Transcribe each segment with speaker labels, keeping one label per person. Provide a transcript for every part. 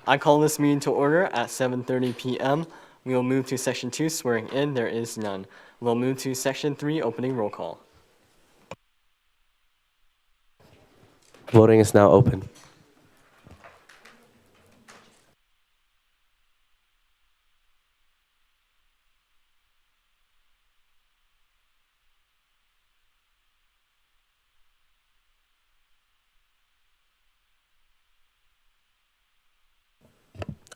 Speaker 1: I call this meeting to order at 7:30 p.m. We will move to Section 2, swearing in. There is none. We'll move to Section 3, opening roll call.
Speaker 2: Voting is now open.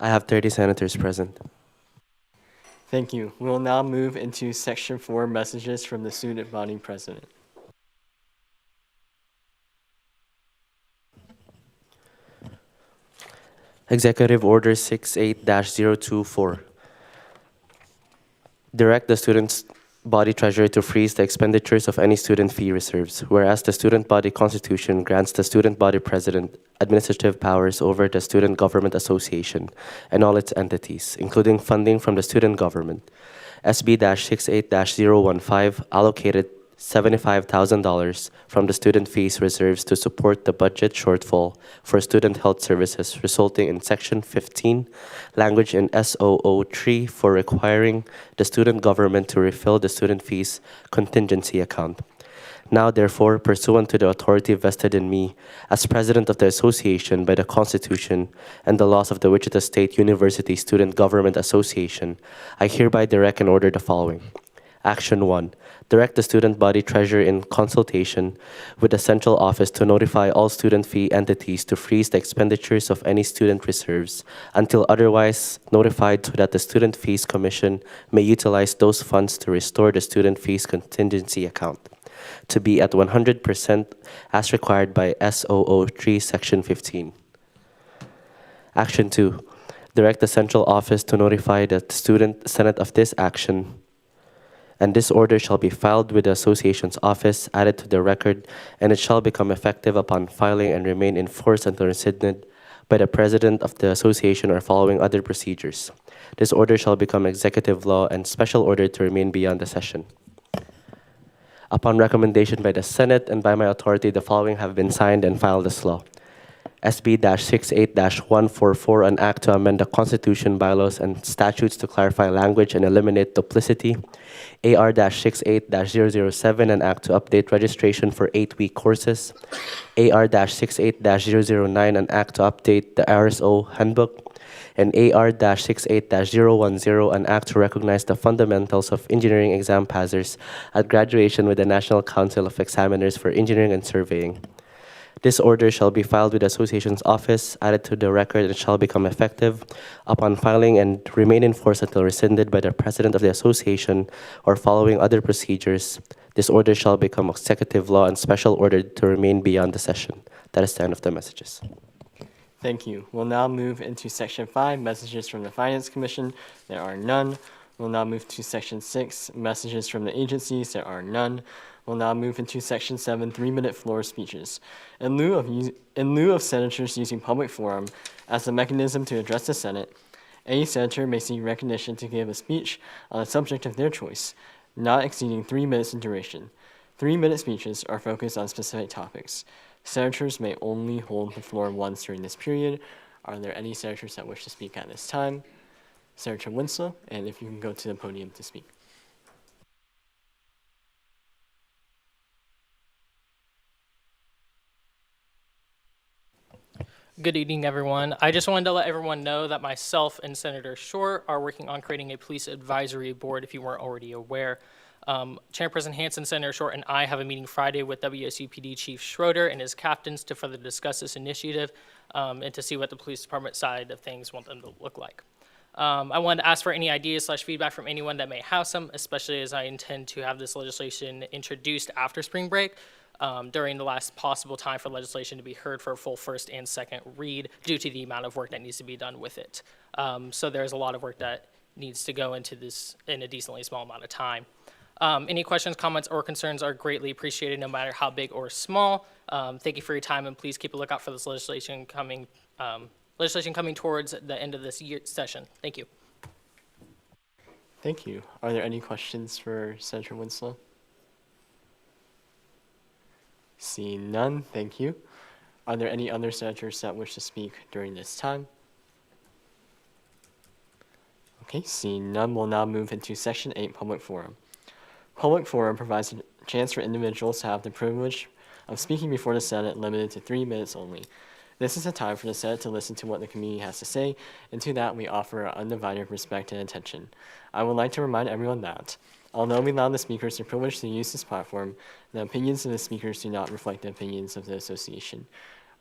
Speaker 2: I have 30 senators present.
Speaker 1: Thank you. We will now move into Section 4, messages from the student body president.
Speaker 2: Executive Order 68-024. Direct the student's body treasurer to freeze the expenditures of any student fee reserves, whereas the student body constitution grants the student body president administrative powers over the student government association and all its entities, including funding from the student government. SB-68-015 allocated $75,000 from the student fees reserves to support the budget shortfall for student health services, resulting in Section 15, language in SOO3 for requiring the student government to refill the student fees contingency account. Now, therefore, pursuant to the authority vested in me as president of the association by the Constitution and the laws of the Wichita State University Student Government Association, I hereby direct and order the following. Action 1. Direct the student body treasurer in consultation with the central office to notify all student fee entities to freeze the expenditures of any student reserves until otherwise notified so that the Student Fees Commission may utilize those funds to restore the student fees contingency account to be at 100% as required by SOO3 Section 15. Action 2. Direct the central office to notify the student senate of this action, and this order shall be filed with the association's office, added to the record, and it shall become effective upon filing and remain in force until rescinded by the president of the association or following other procedures. This order shall become executive law and special order to remain beyond the session. Upon recommendation by the Senate and by my authority, the following have been signed and filed as law. SB-68-144, an act to amend the Constitution, bylaws, and statutes to clarify language and eliminate duplicity. AR-68-007, an act to update registration for 8-week courses. AR-68-009, an act to update the RSO handbook. And AR-68-010, an act to recognize the fundamentals of engineering exam passers at graduation with the National Council of Examiners for Engineering and Surveying. This order shall be filed with the association's office, added to the record, and shall become effective upon filing and remain in force until rescinded by the president of the association or following other procedures. This order shall become executive law and special order to remain beyond the session. That is the end of the messages.
Speaker 1: Thank you. We'll now move into Section 5, messages from the Finance Commission. There are none. We'll now move to Section 6, messages from the agencies. There are none. We'll now move into Section 7, 3-minute floor speeches. In lieu of senators using public forum as a mechanism to address the Senate, any senator may seek recognition to give a speech on a subject of their choice, not exceeding 3 minutes in duration. 3-minute speeches are focused on specific topics. Senators may only hold the floor once during this period. Are there any senators that wish to speak at this time? Senator Winslow, and if you can go to the podium to speak.
Speaker 3: Good evening, everyone. I just wanted to let everyone know that myself and Senator Short are working on creating a police advisory board, if you weren't already aware. Chairperson Hansen, Senator Short, and I have a meeting Friday with WSUPD Chief Schroeder and his captains to further discuss this initiative and to see what the police department side of things want them to look like. I wanted to ask for any ideas/feedback from anyone that may have some, especially as I intend to have this legislation introduced after spring break. During the last possible time for legislation to be heard for a full first and second read due to the amount of work that needs to be done with it. So there's a lot of work that needs to go into this in a decently small amount of time. Any questions, comments, or concerns are greatly appreciated no matter how big or small. Thank you for your time, and please keep a lookout for this legislation coming towards the end of this session. Thank you.
Speaker 1: Thank you. Are there any questions for Senator Winslow? Seeing none, thank you. Are there any other senators that wish to speak during this time? Okay, seeing none, we'll now move into Section 8, Public Forum. Public forum provides a chance for individuals to have the privilege of speaking before the Senate, limited to 3 minutes only. This is a time for the Senate to listen to what the community has to say, and to that we offer our undivided respect and attention. I would like to remind everyone that, although we allow the speakers the privilege to use this platform, the opinions of the speakers do not reflect the opinions of the association.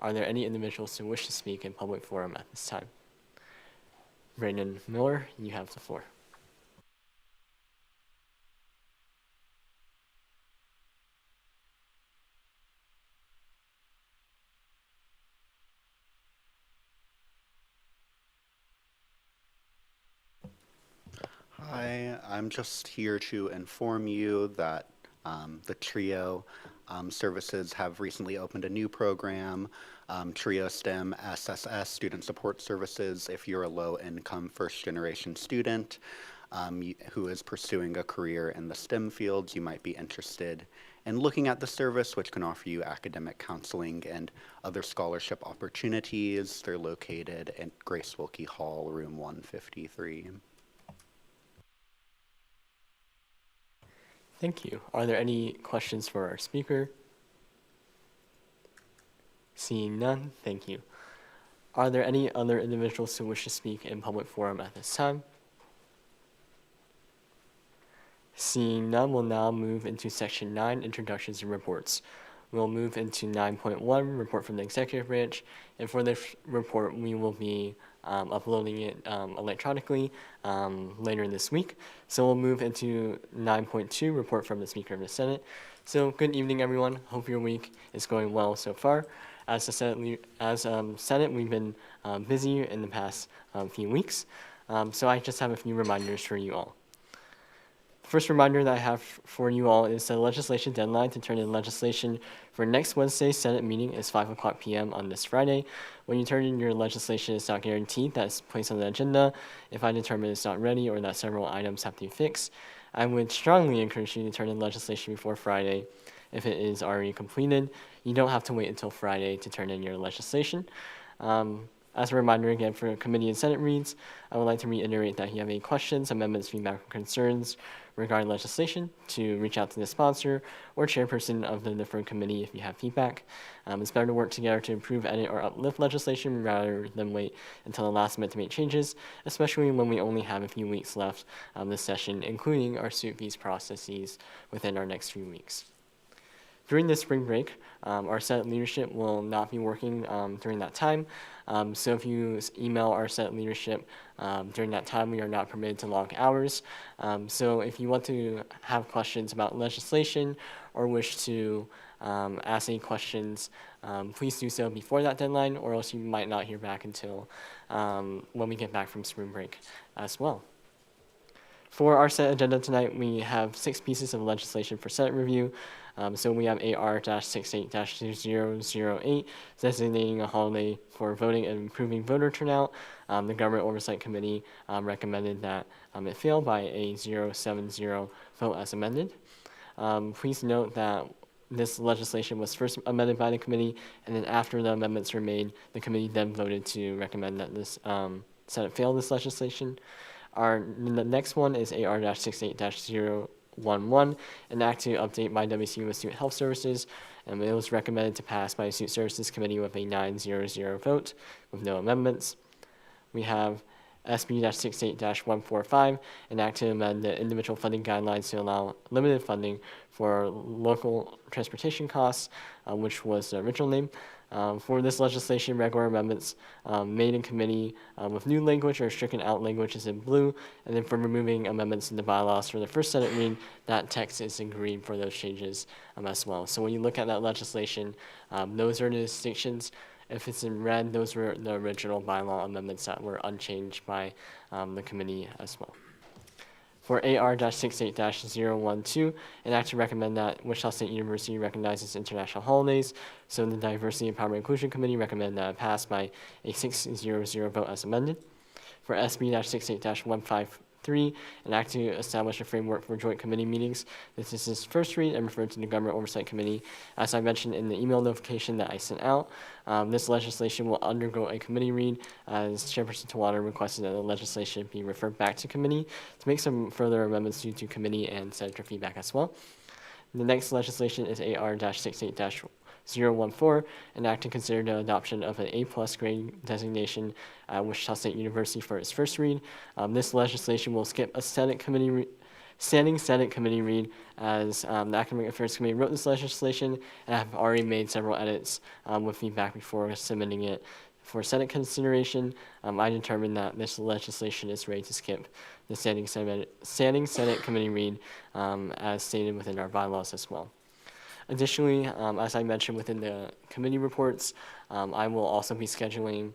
Speaker 1: Are there any individuals who wish to speak in public forum at this time? Brandon Miller, you have the floor.
Speaker 4: Hi, I'm just here to inform you that the TRIO services have recently opened a new program, TRIO STEM SSS, Student Support Services. If you're a low-income first-generation student who is pursuing a career in the STEM fields, you might be interested in looking at the service, which can offer you academic counseling and other scholarship opportunities. They're located at Grace Wilkie Hall, room 153.
Speaker 1: Thank you. Are there any questions for our speaker? Seeing none, thank you. Are there any other individuals who wish to speak in public forum at this time? Seeing none, we'll now move into Section 9, Introductions and Reports. We'll move into 9.1, Report from the Executive Branch, and for this report, we will be uploading it electronically later this week. So we'll move into 9.2, Report from the Speaker of the Senate. So good evening, everyone. Hope your week is going well so far. As the Senate, we've been busy in the past few weeks. So I just have a few reminders for you all. First reminder that I have for you all is the legislation deadline to turn in legislation for next Wednesday's Senate meeting is 5:00 p.m. on this Friday. When you turn in your legislation, it's not guaranteed that it's placed on the agenda. If I determine it's not ready or that several items have to be fixed, I would strongly encourage you to turn in legislation before Friday if it is already completed. You don't have to wait until Friday to turn in your legislation. As a reminder again for committee and Senate reads, I would like to reiterate that if you have any questions, amendments, feedback, or concerns regarding legislation, to reach out to the sponsor or chairperson of the different committee if you have feedback. It's better to work together to improve, edit, or uplift legislation rather than wait until the last minute to make changes, especially when we only have a few weeks left this session, including our suit fees processes within our next few weeks. During this spring break, our Senate leadership will not be working during that time. So if you email our Senate leadership during that time, we are not permitted to log hours. So if you want to have questions about legislation or wish to ask any questions, please do so before that deadline, or else you might not hear back until when we get back from spring break as well. For our Senate agenda tonight, we have 6 pieces of legislation for Senate review. So we have AR-68-2008, designating a holiday for voting and improving voter turnout. The Government Oversight Committee recommended that it fail by a 0-7-0 vote as amended. Please note that this legislation was first amended by the committee, and then after the amendments were made, the committee then voted to recommend that this Senate fail this legislation. The next one is AR-68-011, an act to update MyWC with Student Health Services, and it was recommended to pass by the Student Services Committee with a 9-0-0 vote with no amendments. We have SB-68-145, an act to amend the individual funding guidelines to allow limited funding for local transportation costs, which was the original name. For this legislation, regular amendments made in committee with new language or stricken out language is in blue, and then for removing amendments in the bylaws for the first Senate read, that text is in green for those changes as well. So when you look at that legislation, those are the distinctions. If it's in red, those were the original bylaw amendments that were unchanged by the committee as well. For AR-68-012, an act to recommend that Wichita State University recognizes international holidays. So the Diversity, Empowerment, Inclusion Committee recommended that it pass by a 6-0-0 vote as amended. For SB-68-153, 9.3, an act to establish a framework for joint committee meetings. This is its first read and referred to the Government Oversight Committee. As I mentioned in the email notification that I sent out, this legislation will undergo a committee read, as Chairperson Tawater requested that the legislation be referred back to committee to make some further amendments due to committee and senator feedback as well. The next legislation is AR-68-014, an act to consider the adoption of an A+ grade designation at Wichita State University for its first read. This legislation will skip a standing Senate committee read, as the Academic Affairs Committee wrote this legislation and have already made several edits with feedback before submitting it for Senate consideration. I determined that this legislation is ready to skip the standing Senate committee read as stated within our bylaws as well. Additionally, as I mentioned within the committee reports, I will also be scheduling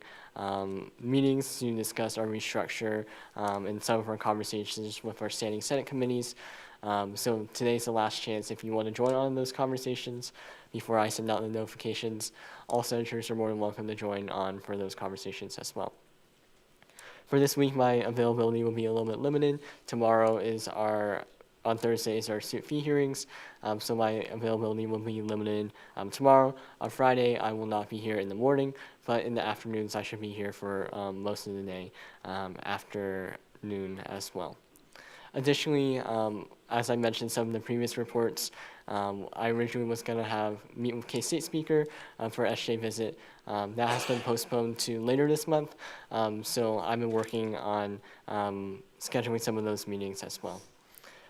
Speaker 1: meetings to discuss our restructure and some of our conversations with our standing Senate committees. So today's the last chance if you want to join on those conversations before I send out the notifications. All senators are more than welcome to join on for those conversations as well. For this week, my availability will be a little bit limited. On Thursday is our student fee hearings, so my availability will be limited tomorrow. On Friday, I will not be here in the morning, but in the afternoons, I should be here for most of the day, afternoon as well. Additionally, as I mentioned some of the previous reports, I originally was going to meet with K-State speaker for SJ visit. That has been postponed to later this month, so I've been working on scheduling some of those meetings as well.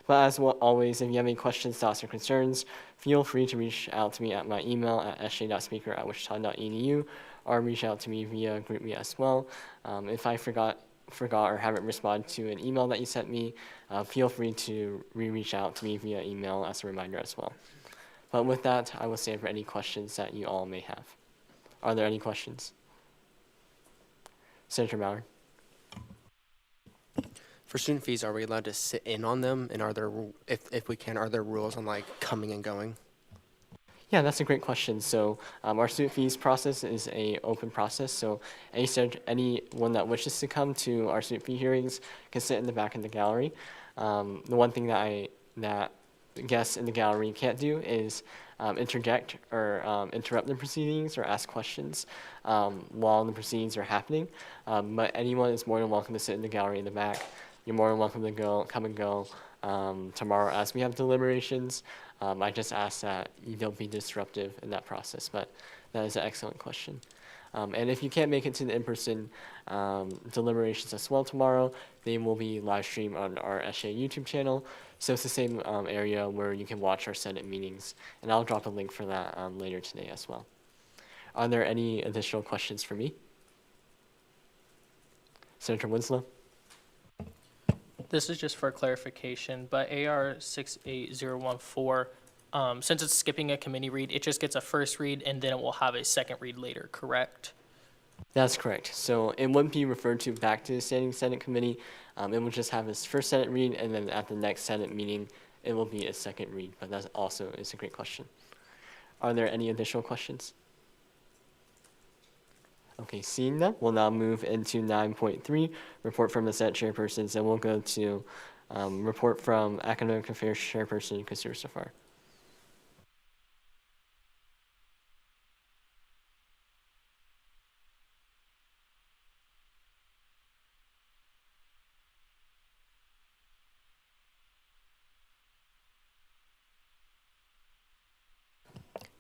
Speaker 1: But as always, if you have any questions, thoughts, or concerns, feel free to reach out to me at my email at sj.speaker@wichita.edu, or reach out to me via GroupMe as well. If I forgot or haven't responded to an email that you sent me, feel free to reach out to me via email as a reminder as well. But with that, I will stand for any questions that you all may have. Are there any questions? Senator Mallard.
Speaker 5: For student fees, are we allowed to sit in on them? And are there, if we can, are there rules on like coming and going?
Speaker 1: Yeah, that's a great question. So our student fees process is an open process. So anyone that wishes to come to our student fee hearings can sit in the back of the gallery. The one thing that guests in the gallery can't do is interject or interrupt the proceedings or ask questions while the proceedings are happening. But anyone is more than welcome to sit in the gallery in the back. You're more than welcome to come and go tomorrow as we have deliberations. I just ask that you don't be disruptive in that process, but that is an excellent question. And if you can't make it to the in-person deliberations as well tomorrow, they will be live streamed on our SJ YouTube channel. So it's the same area where you can watch our Senate meetings, and I'll drop a link for that later today as well. Are there any additional questions for me? Senator Winslow?
Speaker 3: This is just for clarification, but AR 68014, since it's skipping a committee read, it just gets a first read and then it will have a second read later, correct?
Speaker 1: That's correct. So it wouldn't be referred to back to the standing Senate committee. It will just have its first Senate read, and then at the next Senate meeting, it will be a second read. But that also is a great question. Are there any additional questions? Okay, seeing that, we'll now move into 9.3, report from the Senate chairpersons, and we'll go to report from Academic Affairs Chairperson Kasur Safar.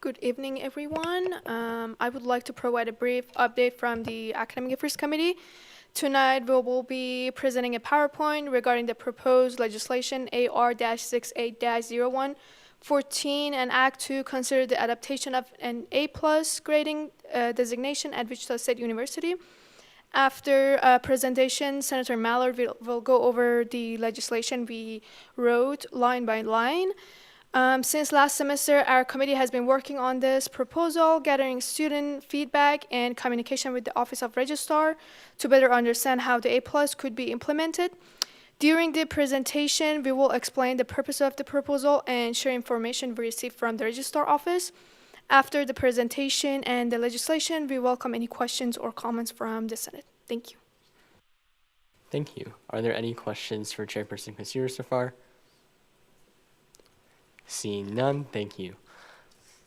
Speaker 6: Good evening, everyone. I would like to provide a brief update from the Academic Affairs Committee. Tonight, we will be presenting a PowerPoint regarding the proposed legislation AR-68-0114, an act to consider the adaptation of an A+ grading designation at Wichita State University. After presentation, Senator Mallard will go over the legislation we wrote line by line. Since last semester, our committee has been working on this proposal, gathering student feedback and communication with the Office of Registrar to better understand how the A+ could be implemented. During the presentation, we will explain the purpose of the proposal and share information we received from the Registrar Office. After the presentation and the legislation, we welcome any questions or comments from the Senate. Thank you.
Speaker 1: Thank you. Are there any questions for Chairperson Kasir so far? Seeing none, thank you.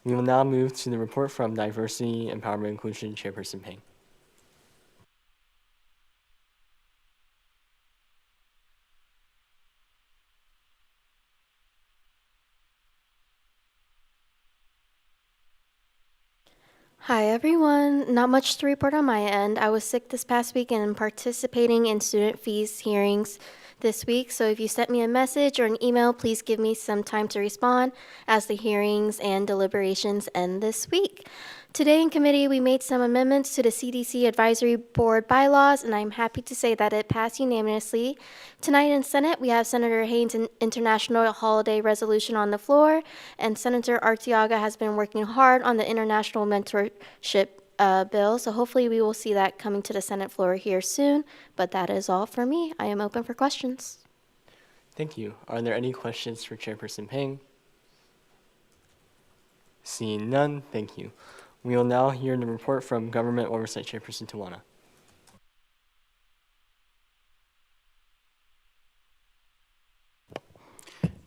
Speaker 1: We will now move to the report from Diversity, Empowerment, Inclusion, Chairperson Peng.
Speaker 7: Hi everyone, not much to report on my end. I was sick this past week and am participating in student fees hearings this week, so if you sent me a message or an email, please give me some time to respond as the hearings and deliberations end this week. Today in committee, we made some amendments to the CDC Advisory Board bylaws, and I'm happy to say that it passed unanimously. Tonight in Senate, we have Senator Haynes' International Holiday Resolution on the floor, and Senator Arteaga has been working hard on the International Mentorship bill, so hopefully we will see that coming to the Senate floor here soon. But that is all for me. I am open for questions.
Speaker 1: Thank you. Are there any questions for Chairperson Peng? Seeing none, thank you. We will now hear the report from Government Oversight Chairperson Tawana.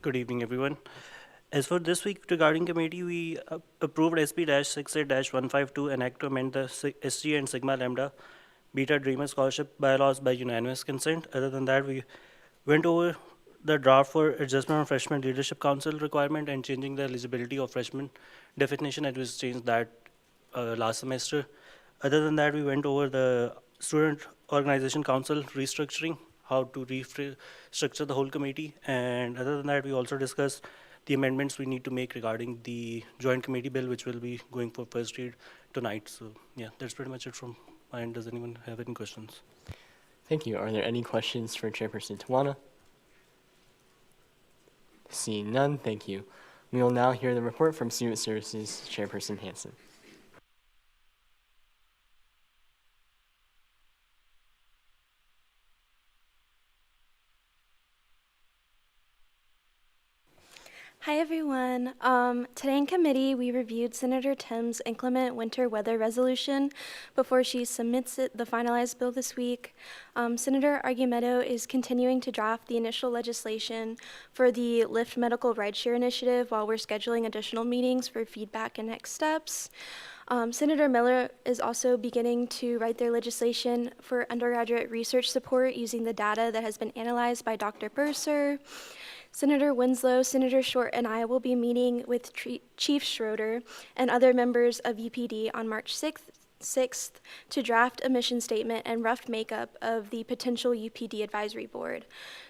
Speaker 8: Good evening, everyone. As for this week regarding committee, we approved SP-68-152, an act to amend the SG and Sigma Lambda Beta Dreamer Scholarship bylaws by unanimous consent. Other than that, we went over the draft for adjustment of freshman leadership council requirement and changing the eligibility of freshman definition, and we changed that last semester. Other than that, we went over the student organization council restructuring, how to restructure the whole committee. And other than that, we also discussed the amendments we need to make regarding the joint committee bill, which will be going for first read tonight. So yeah, that's pretty much it from my end. Does anyone have any questions?
Speaker 1: Thank you. Are there any questions for Chairperson Tawana? Seeing none, thank you. We will now hear the report from Student Services Chairperson Hansen.
Speaker 9: Hi everyone. Today in committee, we reviewed Senator Tim's inclement winter weather resolution before she submits the finalized bill this week. Senator Argumedo is continuing to draft the initial legislation for the Lyft Medical Rideshare Initiative while we're scheduling additional meetings for feedback and next steps. Senator Miller is also beginning to write their legislation for undergraduate research support using the data that has been analyzed by Dr. Bursar. Senator Winslow, Senator Short, and I will be meeting with Chief Schroeder and other members of UPD on March 6th to draft a mission statement and rough makeup of the potential UPD advisory board.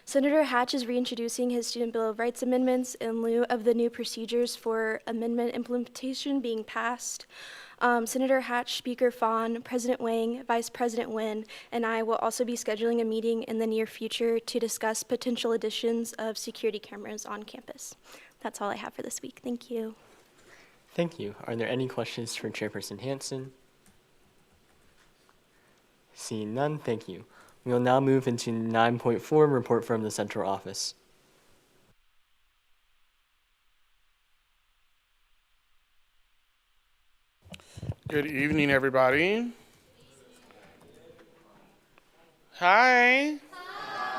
Speaker 9: Senator Hatch is reintroducing his Student Bill of Rights amendments in lieu of the new procedures for amendment implementation being passed. Senator Hatch, Speaker Fawn, President Wang, Vice President Nguyen, and I will also be scheduling a meeting in the near future to discuss potential additions of security cameras on campus. That's all I have for this week. Thank you.
Speaker 1: Thank you. Are there any questions for Chairperson Hansen? Seeing none, thank you. We will now move into 9.4, report from the central office.
Speaker 10: Good evening, everybody. Hi.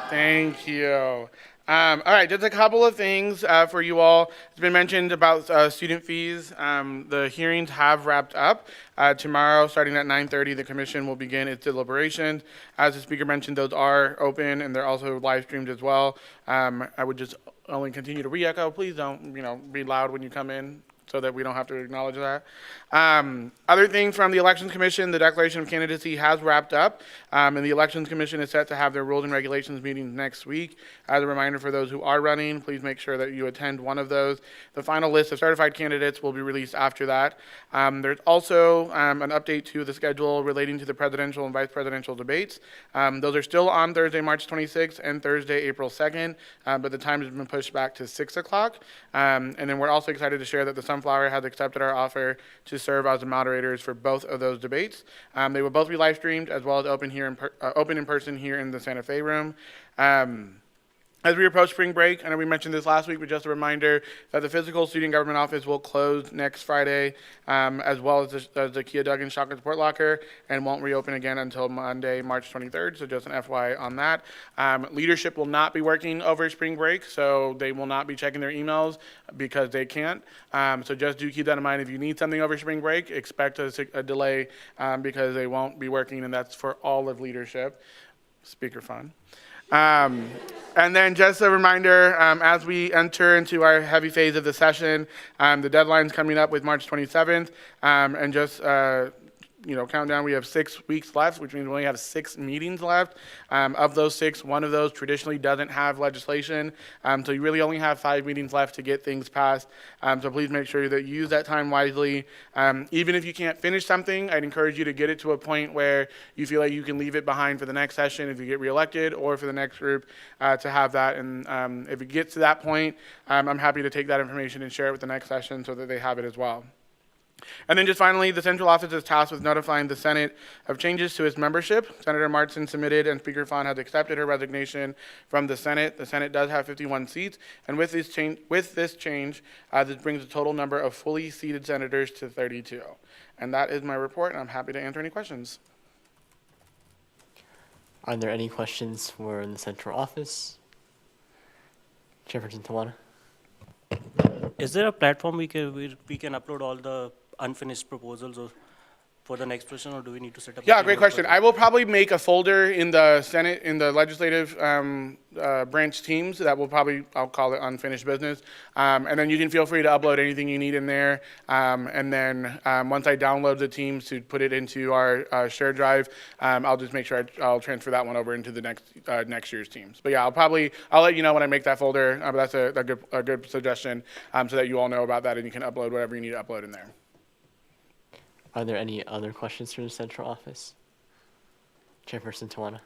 Speaker 10: Thank you. All right, just a couple of things for you all. It's been mentioned about student fees. The hearings have wrapped up. Tomorrow, starting at 9:30, the commission will begin its deliberations. As the speaker mentioned, those are open and they're also live streamed as well. I would just only continue to re-echo. Please don't, be loud when you come in, so that we don't have to acknowledge that. Other things from the Elections Commission, the declaration of candidacy has wrapped up, and the Elections Commission is set to have their rules and regulations meeting next week. As a reminder for those who are running, please make sure that you attend one of those. The final list of certified candidates will be released after that. There's also an update to the schedule relating to the presidential and vice presidential debates. Those are still on Thursday, March 26th and Thursday, April 2nd, but the time has been pushed back to 6 o'clock. And then we're also excited to share that the Sunflower has accepted our offer to serve as the moderators for both of those debates. They will both be live streamed as well as open in person here in the Santa Fe room. As we approach spring break, I know we mentioned this last week, but just a reminder that the physical student government office will close next Friday, as well as the Kia Duggan Shock and Support Locker, and won't reopen again until Monday, March 23rd, so just an FYI on that. Leadership will not be working over spring break, so they will not be checking their emails because they can't. So just do keep that in mind. If you need something over spring break, expect a delay because they won't be working, and that's for all of leadership. Speakerphone. And then just a reminder, as we enter into our heavy phase of the session, the deadline's coming up with March 27th, and just countdown, we have 6 weeks left, which means we only have 6 meetings left. Of those 6, one of those traditionally doesn't have legislation, so you really only have 5 meetings left to get things passed. So please make sure that you use that time wisely. Even if you can't finish something, I'd encourage you to get it to a point where you feel like you can leave it behind for the next session if you get reelected, or for the next group to have that. And if it gets to that point, I'm happy to take that information and share it with the next session so that they have it as well. And then just finally, the central office is tasked with notifying the Senate of changes to its membership. Senator Martin submitted, and Speaker Fawn has accepted her resignation from the Senate. The Senate does have 51 seats, and with this change, this brings the total number of fully seated senators to 32. And that is my report, and I'm happy to answer any questions.
Speaker 1: Are there any questions for the central office? Chairperson Tawana?
Speaker 8: Is there a platform we can upload all the unfinished proposals or for the next person, or do we need to set up?
Speaker 10: Yeah, great question. I will probably make a folder in the Senate, in the legislative branch teams that will probably, I'll call it unfinished business. And then you can feel free to upload anything you need in there. And then once I download the teams to put it into our shared drive, I'll just make sure I'll transfer that one over into the next year's teams. But yeah, I'll let you know when I make that folder. But that's a good suggestion, so that you all know about that and you can upload whatever you need to upload in there.
Speaker 1: Are there any other questions from the central office? Chairperson Tawana?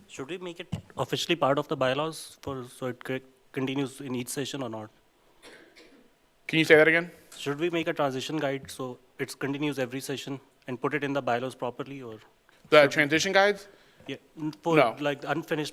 Speaker 8: Should we make it officially part of the bylaws so it continues in each session or not?
Speaker 10: Can you say that again?
Speaker 8: Should we make a transition guide so it continues every session and put it in the bylaws properly, or?
Speaker 10: The transition guides?
Speaker 8: Yeah, for
Speaker 10: No.
Speaker 8: like unfinished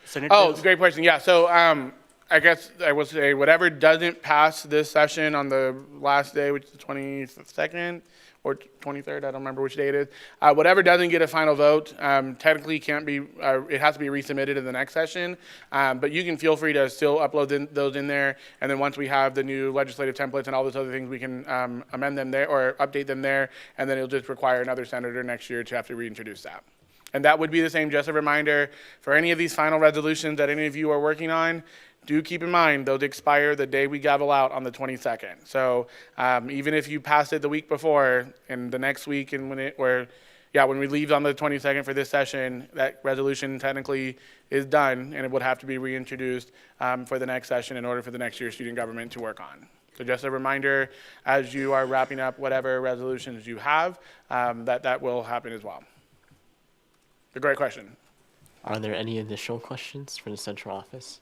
Speaker 8: Senate
Speaker 10: Oh,
Speaker 8: bills?
Speaker 10: great question. Yeah, so I guess I will say whatever doesn't pass this session on the last day, which is the 22nd or 23rd, I don't remember which day it is. Whatever doesn't get a final vote, technically can't be, it has to be resubmitted in the next session. But you can feel free to still upload those in there. And then once we have the new legislative templates and all those other things, we can amend them there or update them there. And then it'll just require another senator next year to have to reintroduce that. And that would be the same, just a reminder, for any of these final resolutions that any of you are working on, do keep in mind those expire the day we gavel out on the 22nd. So even if you passed it the week before, and the next week, and when we leave on the 22nd for this session, that resolution technically is done, and it would have to be reintroduced for the next session in order for the next year's student government to work on. So just a reminder, as you are wrapping up whatever resolutions you have, that will happen as well. A great question.
Speaker 1: Are there any additional questions for the central office?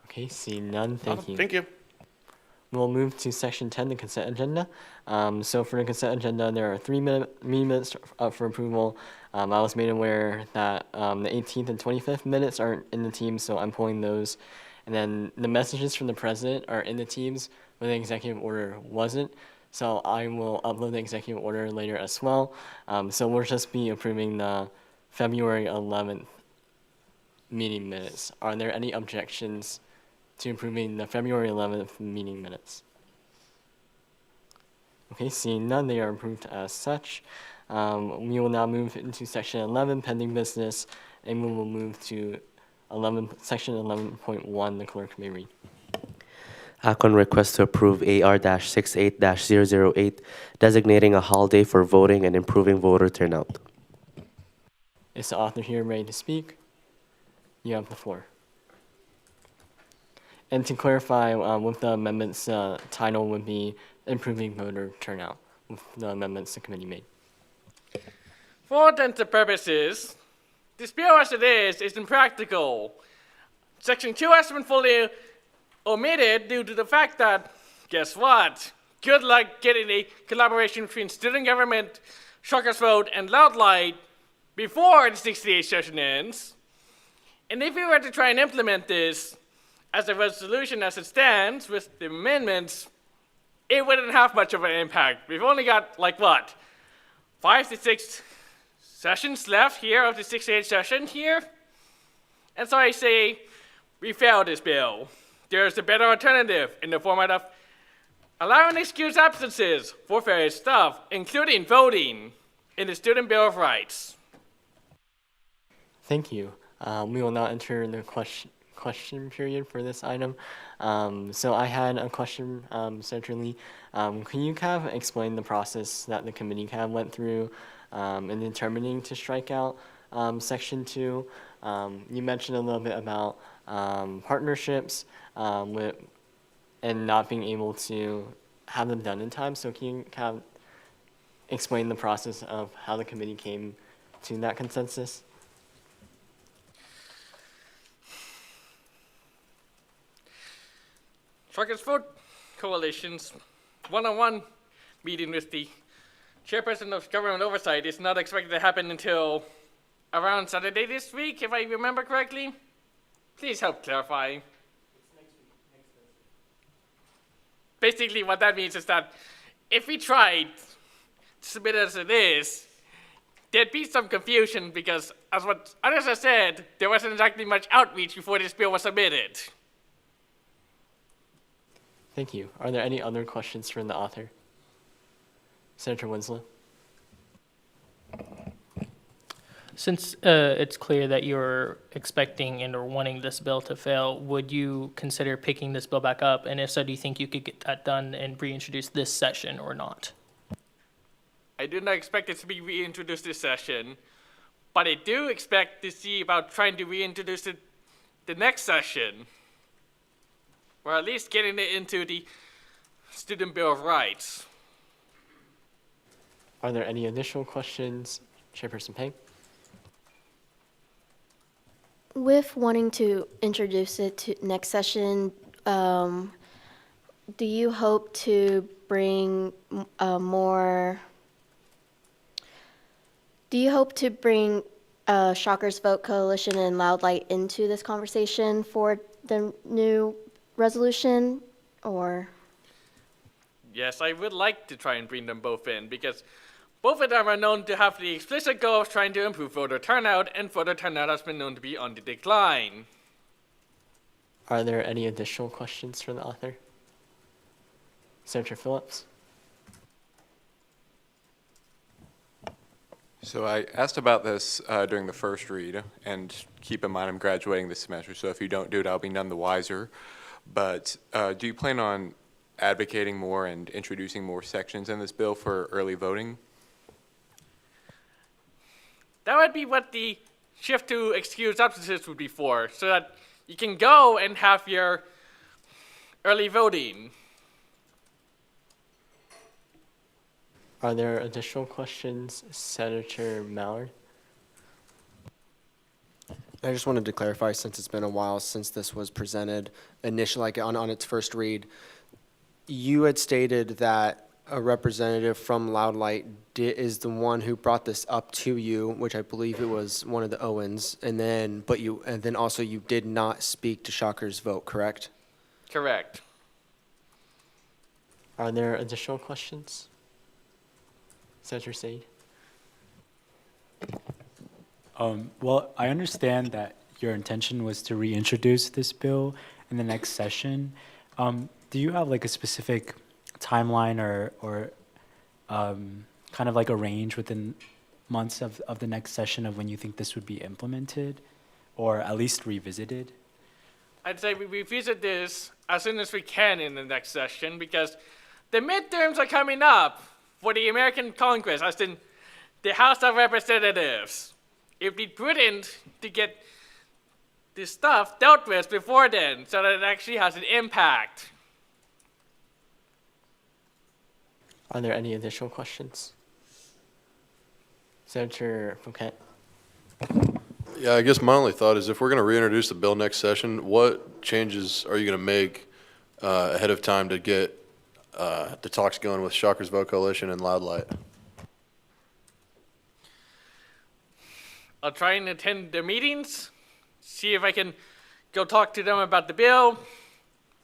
Speaker 1: Okay, seeing none, thank you.
Speaker 10: Thank you.
Speaker 1: We'll move to section 10, the consent agenda. So for the consent agenda, there are 3 minutes up for approval. I was made aware that the 18th and 25th minutes aren't in the teams, so I'm pulling those. And then the messages from the president are in the teams, but the executive order wasn't. So I will upload the executive order later as well. So we'll just be approving the February 11th meeting minutes. Are there any objections to approving the February 11th meeting minutes? Okay, seeing none, they are approved as such. We will now move into section 11, pending business, and we will move to section 11.1, the clerk may read.
Speaker 2: Act on request to approve AR-68-008, designating a holiday for voting and improving voter turnout.
Speaker 1: Is the author here ready to speak? You have the floor. And to clarify, with the amendments, title would be improving voter turnout with the amendments the committee made.
Speaker 11: For all intents and purposes, this bill as it is impractical. Section 2 has been fully omitted due to the fact that, guess what? Good luck getting a collaboration between student government, Shockers Vote, and Loud Light before the 60-day session ends. And if we were to try and implement this as a resolution as it stands with the amendments, it wouldn't have much of an impact. We've only got, like, what, 5 to 6 sessions left here of the 6-8 session here? And so I say, we failed this bill. There's a better alternative in the format of allowing excused absences for various stuff, including voting in the Student Bill of Rights.
Speaker 1: Thank you. We will now enter the question period for this item. So I had a question, Senator Lee. Can you kind of explain the process that the committee kind of went through in determining to strike out Section 2? You mentioned a little bit about partnerships and not being able to have them done in time. So can you kind of explain the process of how the committee came to that consensus?
Speaker 11: Truckers Vote Coalition's one-on-one meeting with the chairperson of government oversight is not expected to happen until around Saturday this week, if I remember correctly. Please help clarify. It's next week. Basically, what that means is that if we tried to submit it as it is, there'd be some confusion because, as what others have said, there wasn't exactly much outreach before this bill was submitted.
Speaker 1: Thank you. Are there any other questions from the author? Senator Winslow.
Speaker 3: Since it's clear that you're expecting and or wanting this bill to fail, would you consider picking this bill back up? And if so, do you think you could get that done and reintroduce this session or not?
Speaker 11: I do not expect it to be reintroduced this session, but I do expect to see about trying to reintroduce it the next session, or at least getting it into the Student Bill of Rights.
Speaker 1: Are there any additional questions? Chairperson Peng?
Speaker 7: With wanting to introduce it to next session, do you hope to bring Shockers Vote Coalition and Loud Light into this conversation for the new resolution, or?
Speaker 11: Yes, I would like to try and bring them both in because both of them are known to have the explicit goal of trying to improve voter turnout, and voter turnout has been known to be on the decline.
Speaker 1: Are there any additional questions from the author? Senator Phillips?
Speaker 12: So I asked about this during the first read, and keep in mind I'm graduating this semester, so if you don't do it, I'll be none the wiser. But do you plan on advocating more and introducing more sections in this bill for early voting?
Speaker 11: That would be what the shift to excused absences would be for, so that you can go and have your early voting.
Speaker 1: Are there additional questions? Senator Mallard?
Speaker 5: I just wanted to clarify, since it's been a while since this was presented initially, like on its first read, you had stated that a representative from Loud Light is the one who brought this up to you, which I believe it was one of the Owens, and then also you did not speak to Shockers Vote, correct?
Speaker 11: Correct.
Speaker 1: Are there additional questions? Senator Said?
Speaker 13: Well, I understand that your intention was to reintroduce this bill in the next session. Do you have like a specific timeline or kind of like a range within months of the next session of when you think this would be implemented or at least revisited?
Speaker 11: I'd say we revisit this as soon as we can in the next session because the midterms are coming up for the American Congress, as in the House of Representatives. It'd be prudent to get this stuff dealt with before then so that it actually has an impact.
Speaker 1: Are there any additional questions? Senator Fouquet?
Speaker 14: Yeah, I guess my only thought is if we're going to reintroduce the bill next session, what changes are you going to make ahead of time to get the talks going with Shockers Vote Coalition and Loud Light?
Speaker 11: I'll try and attend the meetings, see if I can go talk to them about the bill.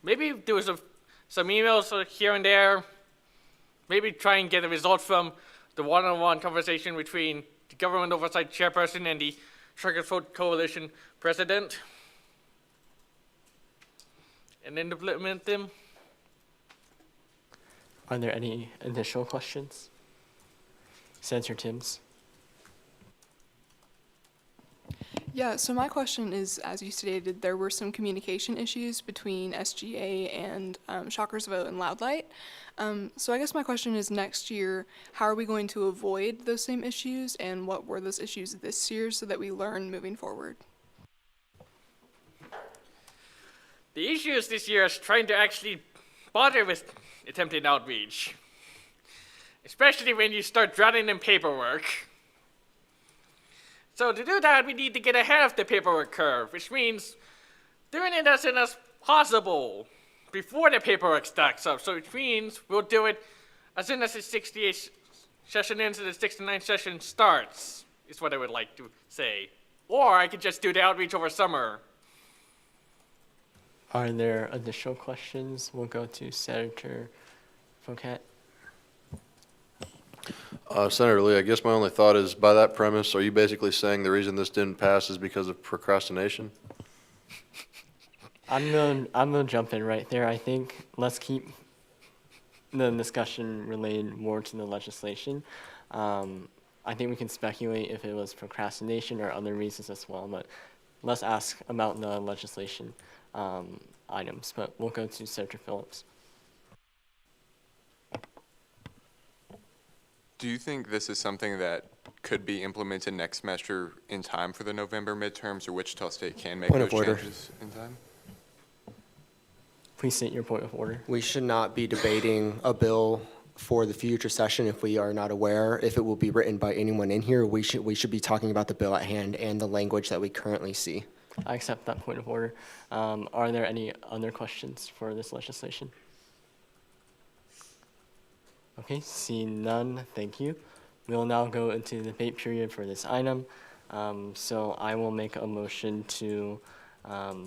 Speaker 11: Maybe do some emails here and there. Maybe try and get a result from the one-on-one conversation between the government oversight chairperson and the Truckers Vote Coalition president. And then implement them.
Speaker 1: Are there any additional questions? Senator Timms.
Speaker 15: Yeah, so my question is, as you stated, there were some communication issues between SGA and Shockers Vote and Loudlight. So I guess my question is, next year, how are we going to avoid those same issues, and what were those issues this year so that we learn moving forward?
Speaker 11: The issues this year is trying to actually bother with attempted outreach, especially when you start drowning in paperwork. So to do that, we need to get ahead of the paperwork curve, which means doing it as soon as possible before the paperwork stacks up. So which means we'll do it as soon as the 68th session ends and the 69th session starts, is what I would like to say. Or I could just do the outreach over summer.
Speaker 1: Are there additional questions? We'll go to Senator Fouquet.
Speaker 14: Senator Lee, I guess my only thought is, by that premise, are you basically saying the reason this didn't pass is because of procrastination?
Speaker 1: I'm gonna jump in right there. I think let's keep the discussion related more to the legislation. I think we can speculate if it was procrastination or other reasons as well, but let's ask about the legislation items. But we'll go to Senator Phillips.
Speaker 12: Do you think this is something that could be implemented next semester in time for the November midterms, or Wichita State can make those changes in time?
Speaker 1: Please state your point of order.
Speaker 5: We should not be debating a bill for the future session if we are not aware if it will be written by anyone in here. We should be talking about the bill at hand and the language that we currently see.
Speaker 1: I accept that point of order. Are there any other questions for this legislation? Okay, seeing none, thank you. We'll now go into the debate period for this item. So I will make a motion to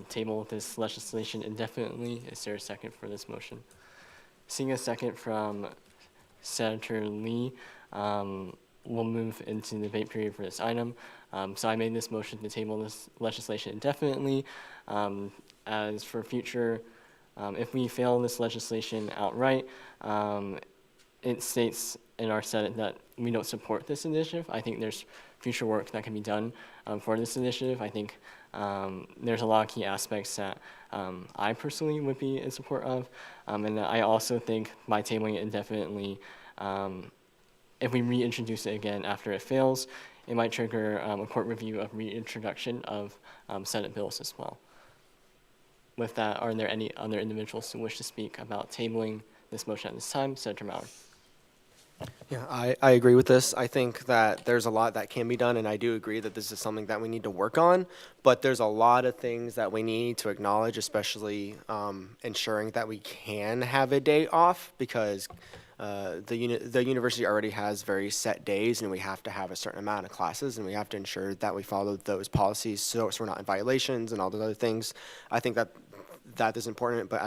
Speaker 1: table this legislation indefinitely. Is there a second for this motion? Seeing a second from Senator Lee, we'll move into the debate period for this item. So I made this motion to table this legislation indefinitely. As for future, if we fail this legislation outright, it states in our Senate that we don't support this initiative. I think there's future work that can be done for this initiative. I think there's a lot of key aspects that I personally would be in support of. And I also think by tabling it indefinitely, if we reintroduce it again after it fails, it might trigger a court review of reintroduction of Senate bills as well. With that, are there any other individuals who wish to speak about tabling this motion at this time? Senator Maurer.
Speaker 5: Yeah, I agree with this. I think that there's a lot that can be done, and I do agree that this is something that we need to work on, but there's a lot of things that we need to acknowledge, especially ensuring that we can have a day off, because the university already has very set days, and we have to have a certain amount of classes, and we have to ensure that we follow those policies so we're not in violations and all those other things. I think that is important, but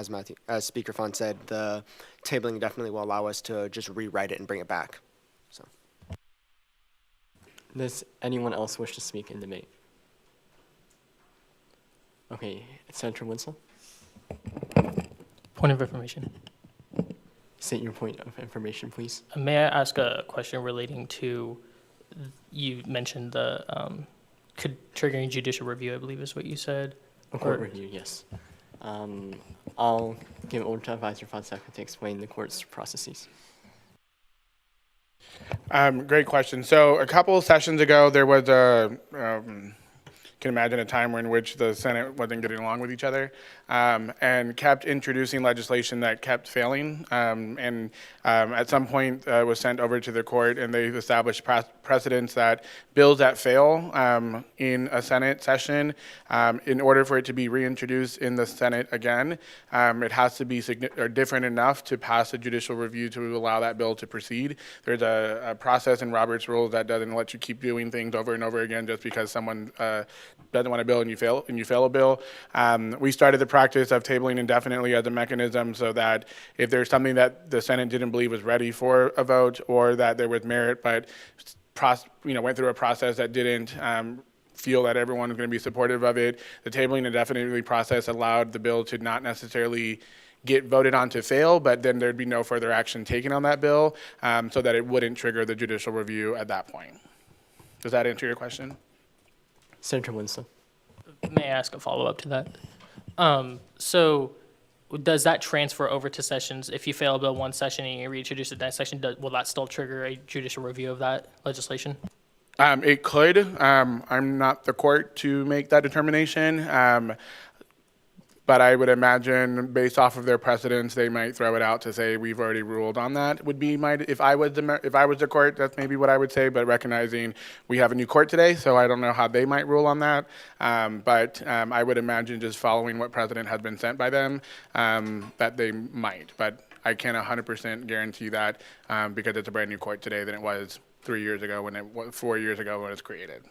Speaker 5: as Speaker Fund said, the tabling definitely will allow us to just rewrite it and bring it back. So,
Speaker 1: does anyone else wish to speak in debate? Okay, Senator Winslow.
Speaker 3: Point of information.
Speaker 1: State your point of information, please.
Speaker 3: May I ask a question relating to, you mentioned the triggering judicial review, I believe is what you said.
Speaker 1: A court review, yes. I'll give it over to Advisor Fonseca to explain the court's processes.
Speaker 10: Great question. So a couple of sessions ago, there was can imagine a time in which the Senate wasn't getting along with each other and kept introducing legislation that kept failing. And at some point was sent over to the court, and they established precedents that bills that fail in a Senate session, in order for it to be reintroduced in the Senate again, it has to be different enough to pass a judicial review to allow that bill to proceed. There's a process in Robert's Rules that doesn't let you keep doing things over and over again just because someone doesn't want a bill and you fail a bill. We started the practice of tabling indefinitely as a mechanism so that if there's something that the Senate didn't believe was ready for a vote, or that there was merit but went through a process that didn't feel that everyone was going to be supportive of it, the tabling indefinitely process allowed the bill to not necessarily get voted on to fail, but then there'd be no further action taken on that bill, so that it wouldn't trigger the judicial review at that point. Does that answer your question?
Speaker 1: Senator Winslow.
Speaker 3: May I ask a follow-up to that? So does that transfer over to sessions? If you fail a bill one session and you reintroduce it next session, will that still trigger a judicial review of that legislation?
Speaker 10: It could. I'm not the court to make that determination. But I would imagine, based off of their precedents, they might throw it out to say we've already ruled on that. Would be my if I was the court, that's maybe what I would say. But recognizing we have a new court today, so I don't know how they might rule on that. But I would imagine, just following what precedent has been sent by them, that they might. But I can't 100% guarantee that because it's a brand new court today than it was 3 years ago 4 years ago when it was created.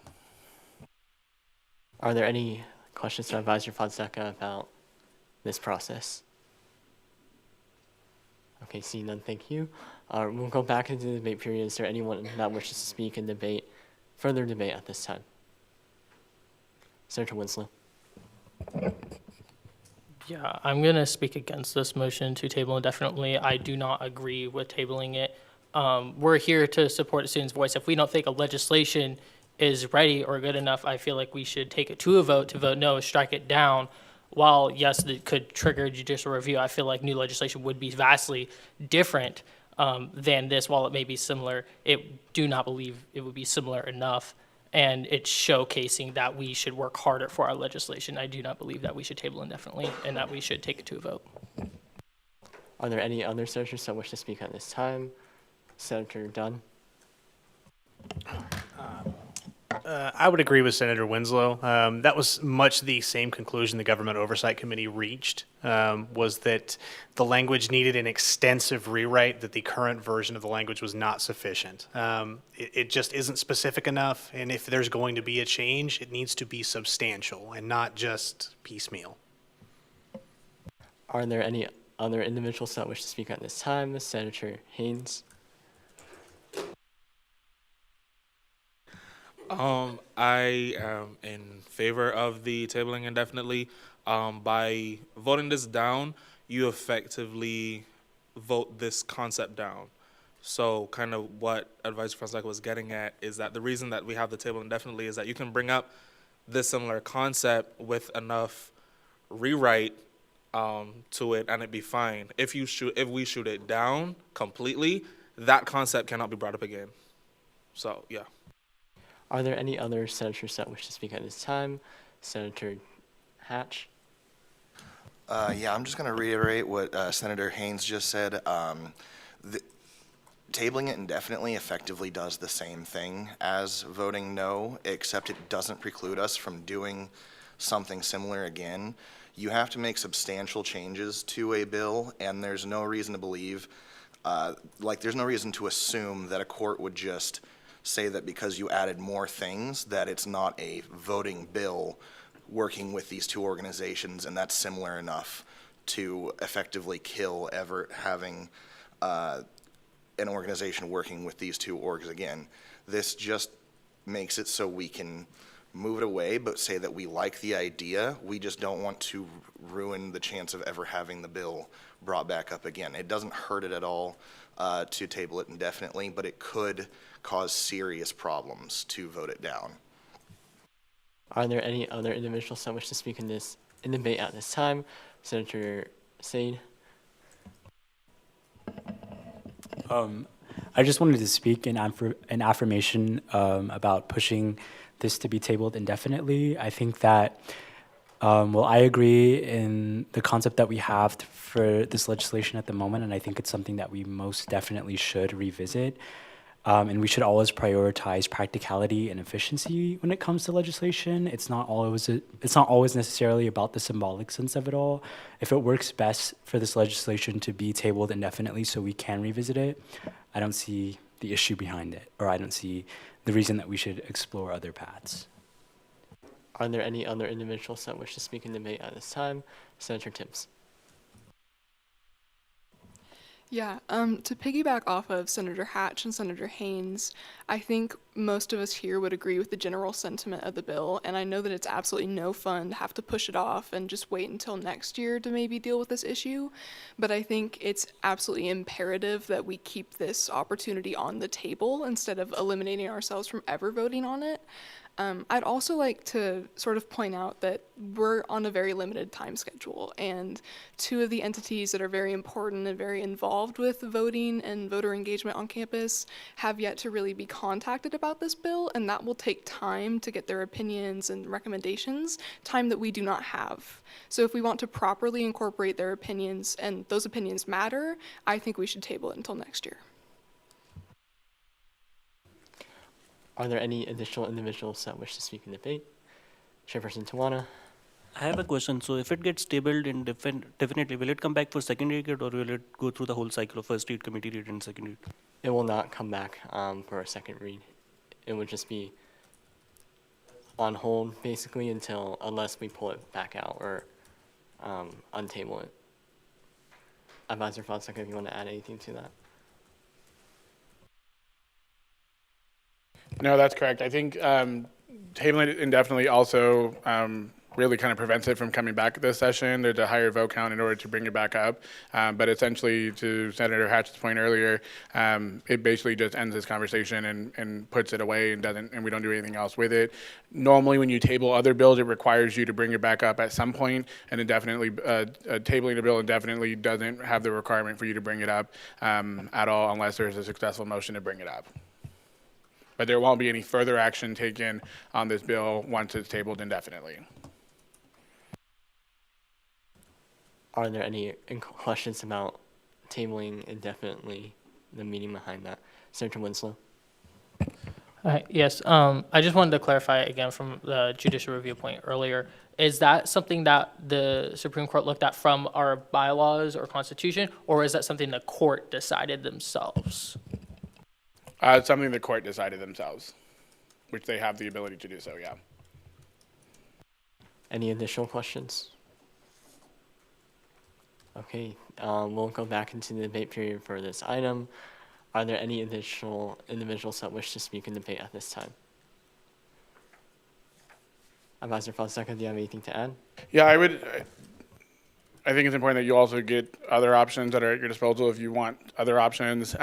Speaker 1: Are there any questions to Advisor Fonseca about this process? Okay, seeing none, thank you. We'll go back into the debate period. Is there anyone that wishes to speak in further debate at this time? Senator Winslow.
Speaker 3: Yeah, I'm going to speak against this motion to table indefinitely. I do not agree with tabling it. We're here to support the students' voice. If we don't think a legislation is ready or good enough, I feel like we should take it to a vote. To vote no, strike it down. While, yes, it could trigger judicial review, I feel like new legislation would be vastly different than this. While it may be similar, do not believe it would be similar enough. And it's showcasing that we should work harder for our legislation. I do not believe that we should table indefinitely and that we should take it to a vote.
Speaker 1: Are there any other senators that wish to speak at this time? Senator Dunn.
Speaker 16: I would agree with Senator Winslow. That was much the same conclusion the Government Oversight Committee reached, was that the language needed an extensive rewrite, that the current version of the language was not sufficient. It just isn't specific enough, and if there's going to be a change, it needs to be substantial and not just piecemeal.
Speaker 1: Are there any other individuals that wish to speak at this time? Senator Haynes.
Speaker 17: I am in favor of the tabling indefinitely. By voting this down, you effectively vote this concept down. So kind of what Advisor Fonseca was getting at is that the reason that we have the table indefinitely is that you can bring up this similar concept with enough rewrite to it and it'd be fine. If we shoot it down completely, that concept cannot be brought up again. So yeah.
Speaker 1: Are there any other senators that wish to speak at this time? Senator Hatch.
Speaker 18: Yeah, I'm just going to reiterate what Senator Haynes just said. Tabling it indefinitely effectively does the same thing as voting no, except it doesn't preclude us from doing something similar again. You have to make substantial changes to a bill, and there's no reason to believe, there's no reason to assume that a court would just say that because you added more things that it's not a voting bill working with these two organizations, and that's similar enough to effectively kill ever having an organization working with these two orgs again. This just makes it so we can move it away but say that we like the idea. We just don't want to ruin the chance of ever having the bill brought back up again. It doesn't hurt it at all to table it indefinitely, but it could cause serious problems to vote it down.
Speaker 1: Are there any other individuals that wish to speak in debate at this time? Senator Said.
Speaker 13: I just wanted to speak in affirmation about pushing this to be tabled indefinitely. I think that, I agree in the concept that we have for this legislation at the moment, and I think it's something that we most definitely should revisit. And we should always prioritize practicality and efficiency when it comes to legislation. It's not always necessarily about the symbolic sense of it all. If it works best for this legislation to be tabled indefinitely so we can revisit it, I don't see the issue behind it, or I don't see the reason that we should explore other paths.
Speaker 1: Are there any other individuals that wish to speak in debate at this time? Senator Tibbs.
Speaker 15: Yeah, to piggyback off of Senator Hatch and Senator Haynes, I think most of us here would agree with the general sentiment of the bill, and I know that it's absolutely no fun to have to push it off and just wait until next year to maybe deal with this issue, but I think it's absolutely imperative that we keep this opportunity on the table instead of eliminating ourselves from ever voting on it. I'd also like to sort of point out that we're on a very limited time schedule, and two of the entities that are very important and very involved with voting and voter engagement on campus have yet to really be contacted about this bill, and that will take time to get their opinions and recommendations, time that we do not have. So if we want to properly incorporate their opinions, and those opinions matter, I think we should table it until next year.
Speaker 1: Are there any additional individuals that wish to speak in debate? Chairperson Tawana.
Speaker 8: I have a question. So if it gets tabled definitely, will it come back for second read or will it go through the whole cycle of first read, committee read, and second read?
Speaker 1: It will not come back for a second read. It would just be on hold basically unless we pull it back out or untable it. Advisor Fonseca, if you want to add anything to that.
Speaker 10: No, that's correct. I think tabling it indefinitely also really kind of prevents it from coming back this session. There's a higher vote count in order to bring it back up. But essentially, to Senator Hatch's point earlier, it basically just ends this conversation and puts it away and we don't do anything else with it. Normally, when you table other bills, it requires you to bring it back up at some point, and indefinitely, tabling a bill indefinitely doesn't have the requirement for you to bring it up at all unless there's a successful motion to bring it up. But there won't be any further action taken on this bill once it's tabled indefinitely.
Speaker 1: Are there any questions about tabling indefinitely, the meaning behind that? Senator Winslow.
Speaker 3: Yes, I just wanted to clarify again from the judicial review point earlier. Is that something that the Supreme Court looked at from our bylaws or constitution, or is that something the court decided themselves?
Speaker 10: It's something the court decided themselves, which they have the ability to do so, yeah.
Speaker 1: Any additional questions? Okay, we'll go back into the debate period for this item. Are there any additional individuals that wish to speak in debate at this time? Advisor Fonseca, do you have anything to add?
Speaker 10: Yeah, I think it's important that you also get other options that are at your disposal if you want other options.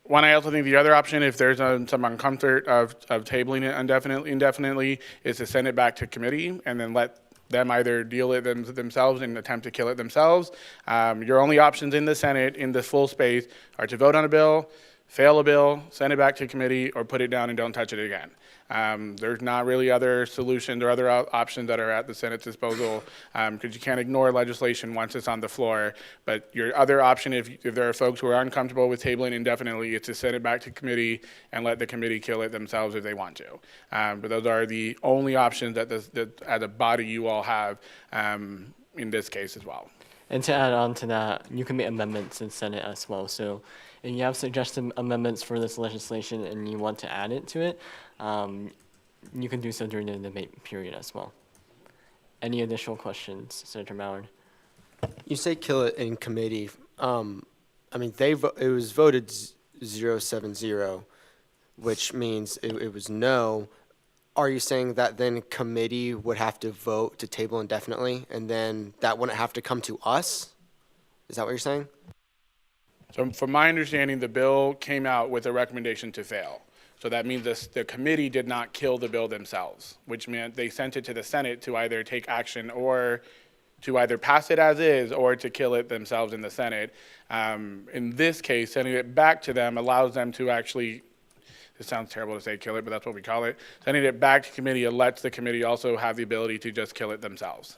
Speaker 10: One, I also think the other option, if there's some uncomfort of tabling it indefinitely, is to send it back to committee and then let them either deal it themselves and attempt to kill it themselves. Your only options in the Senate, in the full space, are to vote on a bill, fail a bill, send it back to committee, or put it down and don't touch it again. There's not really other solutions or other options that are at the Senate's disposal because you can't ignore legislation once it's on the floor. But your other option, if there are folks who are uncomfortable with tabling indefinitely, is to send it back to committee and let the committee kill it themselves if they want to. But those are the only options that as a body you all have in this case as well.
Speaker 1: And to add on to that, you can make amendments in Senate as well. So if you have suggested amendments for this legislation and you want to add it to it, you can do so during the debate period as well. Any additional questions, Senator Mallard?
Speaker 5: You say kill it in committee. I mean, it was voted 0-7-0, which means it was no. Are you saying that then committee would have to vote to table indefinitely, and then that wouldn't have to come to us? Is that what you're saying?
Speaker 10: So from my understanding, the bill came out with a recommendation to fail. So that means the committee did not kill the bill themselves, which meant they sent it to the Senate to either take action or to either pass it as is or to kill it themselves in the Senate. In this case, sending it back to them allows them to actually, it sounds terrible to say kill it, but that's what we call it. Sending it back to committee lets the committee also have the ability to just kill it themselves.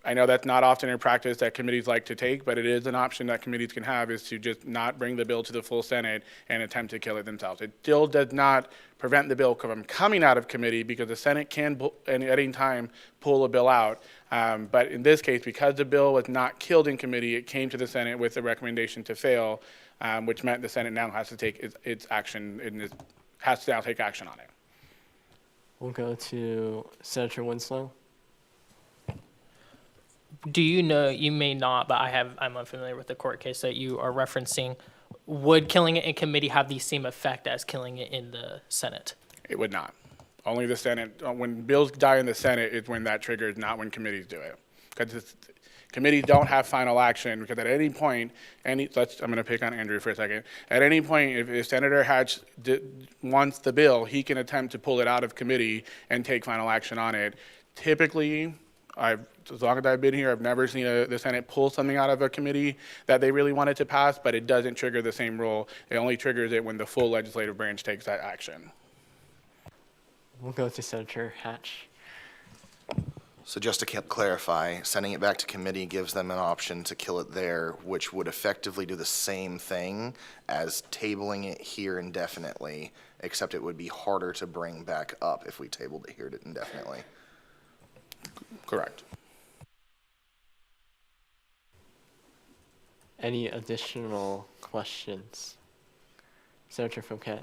Speaker 10: I know that's not often a practice that committees like to take, but it is an option that committees can have, is to just not bring the bill to the full Senate and attempt to kill it themselves. It still does not prevent the bill from coming out of committee because the Senate can at any time pull a bill out. But in this case, because the bill was not killed in committee, it came to the Senate with a recommendation to fail, which meant the Senate now has to take its action and has to now take action on it.
Speaker 1: We'll go to Senator Winslow.
Speaker 3: Do you know, you may not, but I'm unfamiliar with the court case that you are referencing. Would killing it in committee have the same effect as killing it in the Senate?
Speaker 10: It would not. Only the Senate, when bills die in the Senate is when that triggers, not when committees do it. Because committees don't have final action, because at any point, I'm going to pick on Andrew for a second. At any point, if Senator Hatch wants the bill, he can attempt to pull it out of committee and take final action on it. Typically, as long as I've been here, I've never seen the Senate pull something out of a committee that they really wanted to pass, but it doesn't trigger the same rule. It only triggers it when the full legislative branch takes that action.
Speaker 1: We'll go to Senator Hatch.
Speaker 18: So just to clarify, sending it back to committee gives them an option to kill it there, which would effectively do the same thing as tabling it here indefinitely, except it would be harder to bring back up if we tabled it here indefinitely.
Speaker 10: Correct.
Speaker 1: Any additional questions? Senator Fouquet.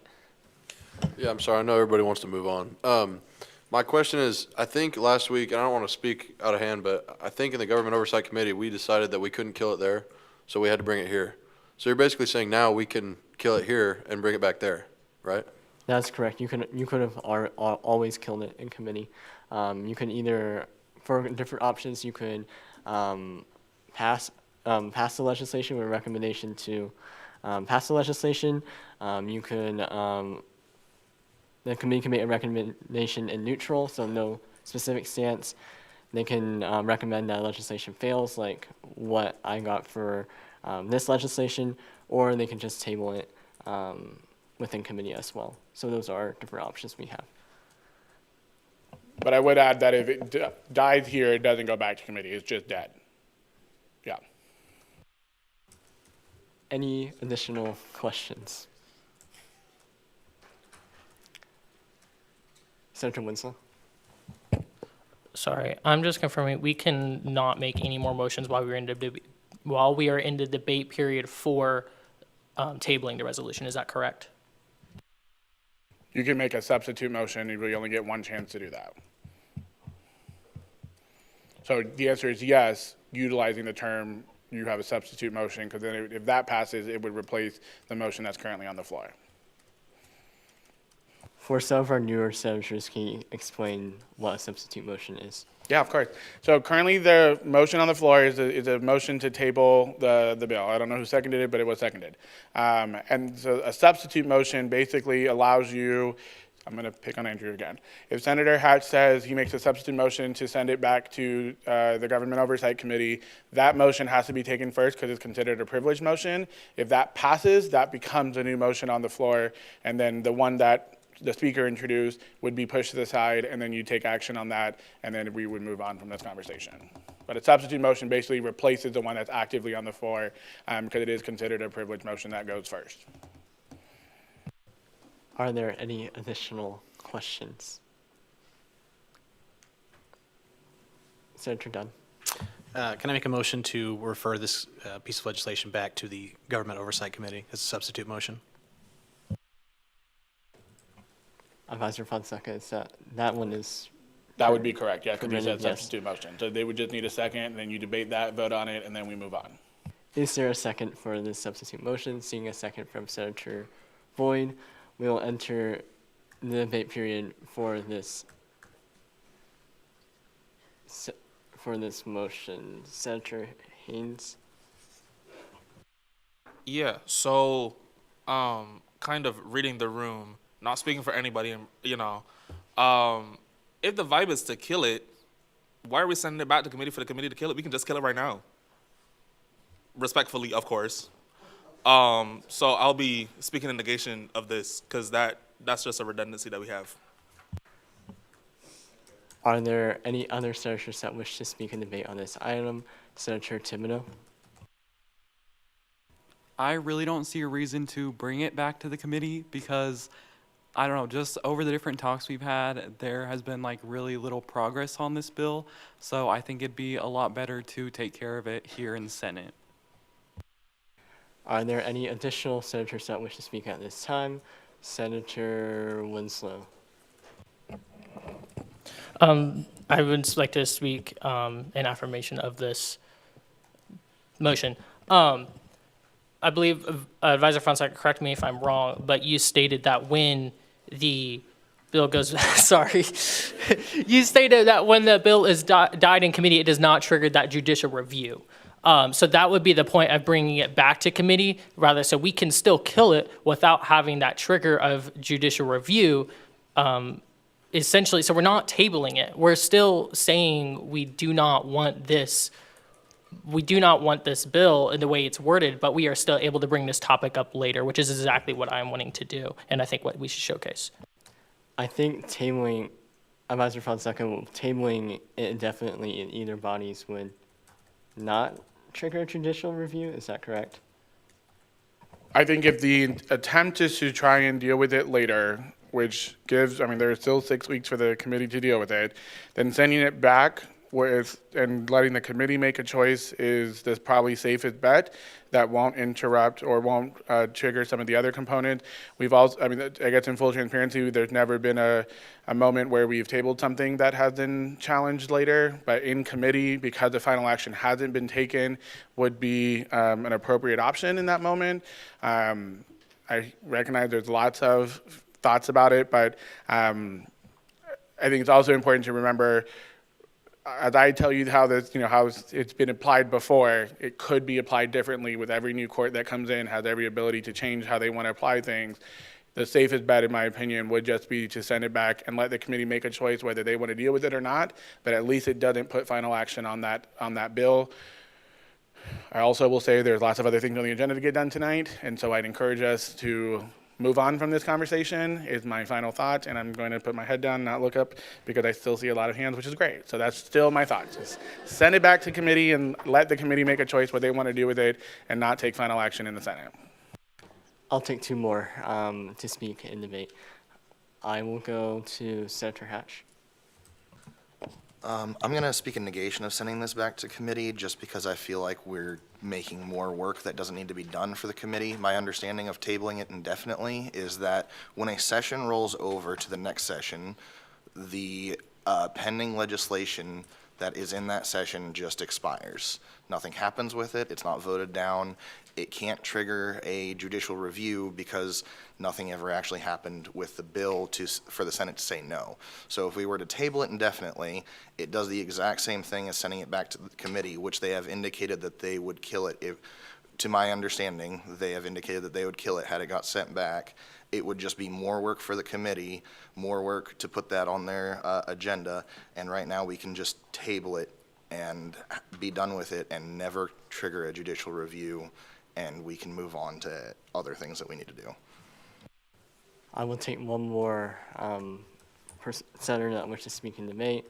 Speaker 14: Yeah, I'm sorry. I know everybody wants to move on. My question is, I think last week, and I don't want to speak out of hand, but I think in the Government Oversight Committee, we decided that we couldn't kill it there, so we had to bring it here. So you're basically saying now we can kill it here and bring it back there, right?
Speaker 1: That's correct. You could have always killed it in committee. You can either, for different options, you could pass the legislation with a recommendation to pass the legislation. You could the committee can make a recommendation in neutral, so no specific stance. They can recommend that legislation fails, like what I got for this legislation, or they can just table it within committee as well. So those are different options we have.
Speaker 10: But I would add that if it dies here, it doesn't go back to committee. It's just dead. Yeah.
Speaker 1: Any additional questions? Senator Winslow.
Speaker 3: Sorry, I'm just confirming, we can not make any more motions while we are in the debate period for tabling the resolution. Is that correct?
Speaker 10: You can make a substitute motion, you really only get one chance to do that. So the answer is yes, utilizing the term, you have a substitute motion, because then if that passes, it would replace the motion that's currently on the floor.
Speaker 1: For some of our newer senators, can you explain what a substitute motion is?
Speaker 10: Yeah, of course. So currently the motion on the floor is a motion to table the bill. I don't know who seconded it, but it was seconded. And so a substitute motion basically allows you, I'm going to pick on Andrew again. If Senator Hatch says he makes a substitute motion to send it back to the Government Oversight Committee, that motion has to be taken first because it's considered a privileged motion. If that passes, that becomes a new motion on the floor, and then the one that the speaker introduced would be pushed to the side, and then you take action on that, and then we would move on from this conversation. But a substitute motion basically replaces the one that's actively on the floor because it is considered a privileged motion that goes first.
Speaker 1: Are there any additional questions? Senator Dunn.
Speaker 19: Can I make a motion to refer this piece of legislation back to the Government Oversight Committee as a substitute motion?
Speaker 1: Advisor Fonseca, is that one is...
Speaker 10: That would be correct, yeah, because you said
Speaker 1: yes.
Speaker 10: substitute motion. So they would just need a second, and then you debate that, vote on it, and then we move on.
Speaker 1: Is there a second for this substitute motion? Seeing a second from Senator Boyd, we will enter the debate period for this motion. Senator Haynes.
Speaker 17: Yeah, so kind of reading the room, not speaking for anybody, you know, if the vibe is to kill it, why are we sending it back to committee for the committee to kill it? We can just kill it right now. Respectfully, of course. So I'll be speaking in negation of this because that's just a redundancy that we have.
Speaker 1: Are there any other senators that wish to speak in debate on this item? Senator Thibodeau.
Speaker 20: I really don't see a reason to bring it back to the committee because, I don't know, just over the different talks we've had, there has been like really little progress on this bill. So I think it'd be a lot better to take care of it here in the Senate.
Speaker 1: Are there any additional senators that wish to speak at this time? Senator Winslow.
Speaker 3: I would like to speak in affirmation of this motion. I believe Advisor Fonseca, correct me if I'm wrong, but you stated that when the bill goes, sorry, you stated that when the bill is died in committee, it does not trigger that judicial review. So that would be the point of bringing it back to committee, rather, so we can still kill it without having that trigger of judicial review. Essentially, so we're not tabling it. We're still saying we do not want this bill in the way it's worded, but we are still able to bring this topic up later, which is exactly what I'm wanting to do, and I think what we should showcase.
Speaker 1: I think tabling, Advisor Fonseca, tabling it indefinitely in either bodies would not trigger a judicial review. Is that correct?
Speaker 10: I think if the attempt is to try and deal with it later, which gives, there's still 6 weeks for the committee to deal with it, then sending it back and letting the committee make a choice is the probably safest bet that won't interrupt or won't trigger some of the other components. We've also, I guess in full transparency, there's never been a moment where we've tabled something that has been challenged later, but in committee, because the final action hasn't been taken, would be an appropriate option in that moment. I recognize there's lots of thoughts about it, but I think it's also important to remember, as I tell you how this, how it's been applied before, it could be applied differently with every new court that comes in, has every ability to change how they want to apply things. The safest bet, in my opinion, would just be to send it back and let the committee make a choice whether they want to deal with it or not, but at least it doesn't put final action on that bill. I also will say there's lots of other things on the agenda to get done tonight, and so I'd encourage us to move on from this conversation is my final thought, and I'm going to put my head down and not look up because I still see a lot of hands, which is great. So that's still my thought. Just send it back to committee and let the committee make a choice what they want to do with it and not take final action in the Senate.
Speaker 1: I'll take two more to speak in debate. I will go to Senator Hatch.
Speaker 18: I'm going to speak in negation of sending this back to committee just because I feel like we're making more work that doesn't need to be done for the committee. My understanding of tabling it indefinitely is that when a session rolls over to the next session, the pending legislation that is in that session just expires. Nothing happens with it. It's not voted down. It can't trigger a judicial review because nothing ever actually happened with the bill for the Senate to say no. So if we were to table it indefinitely, it does the exact same thing as sending it back to the committee, which they have indicated that they would kill it. To my understanding, they have indicated that they would kill it had it got sent back. It would just be more work for the committee, more work to put that on their agenda, and right now we can just table it and be done with it and never trigger a judicial review, and we can move on to other things that we need to do.
Speaker 1: I will take one more senator that wishes to speak in debate.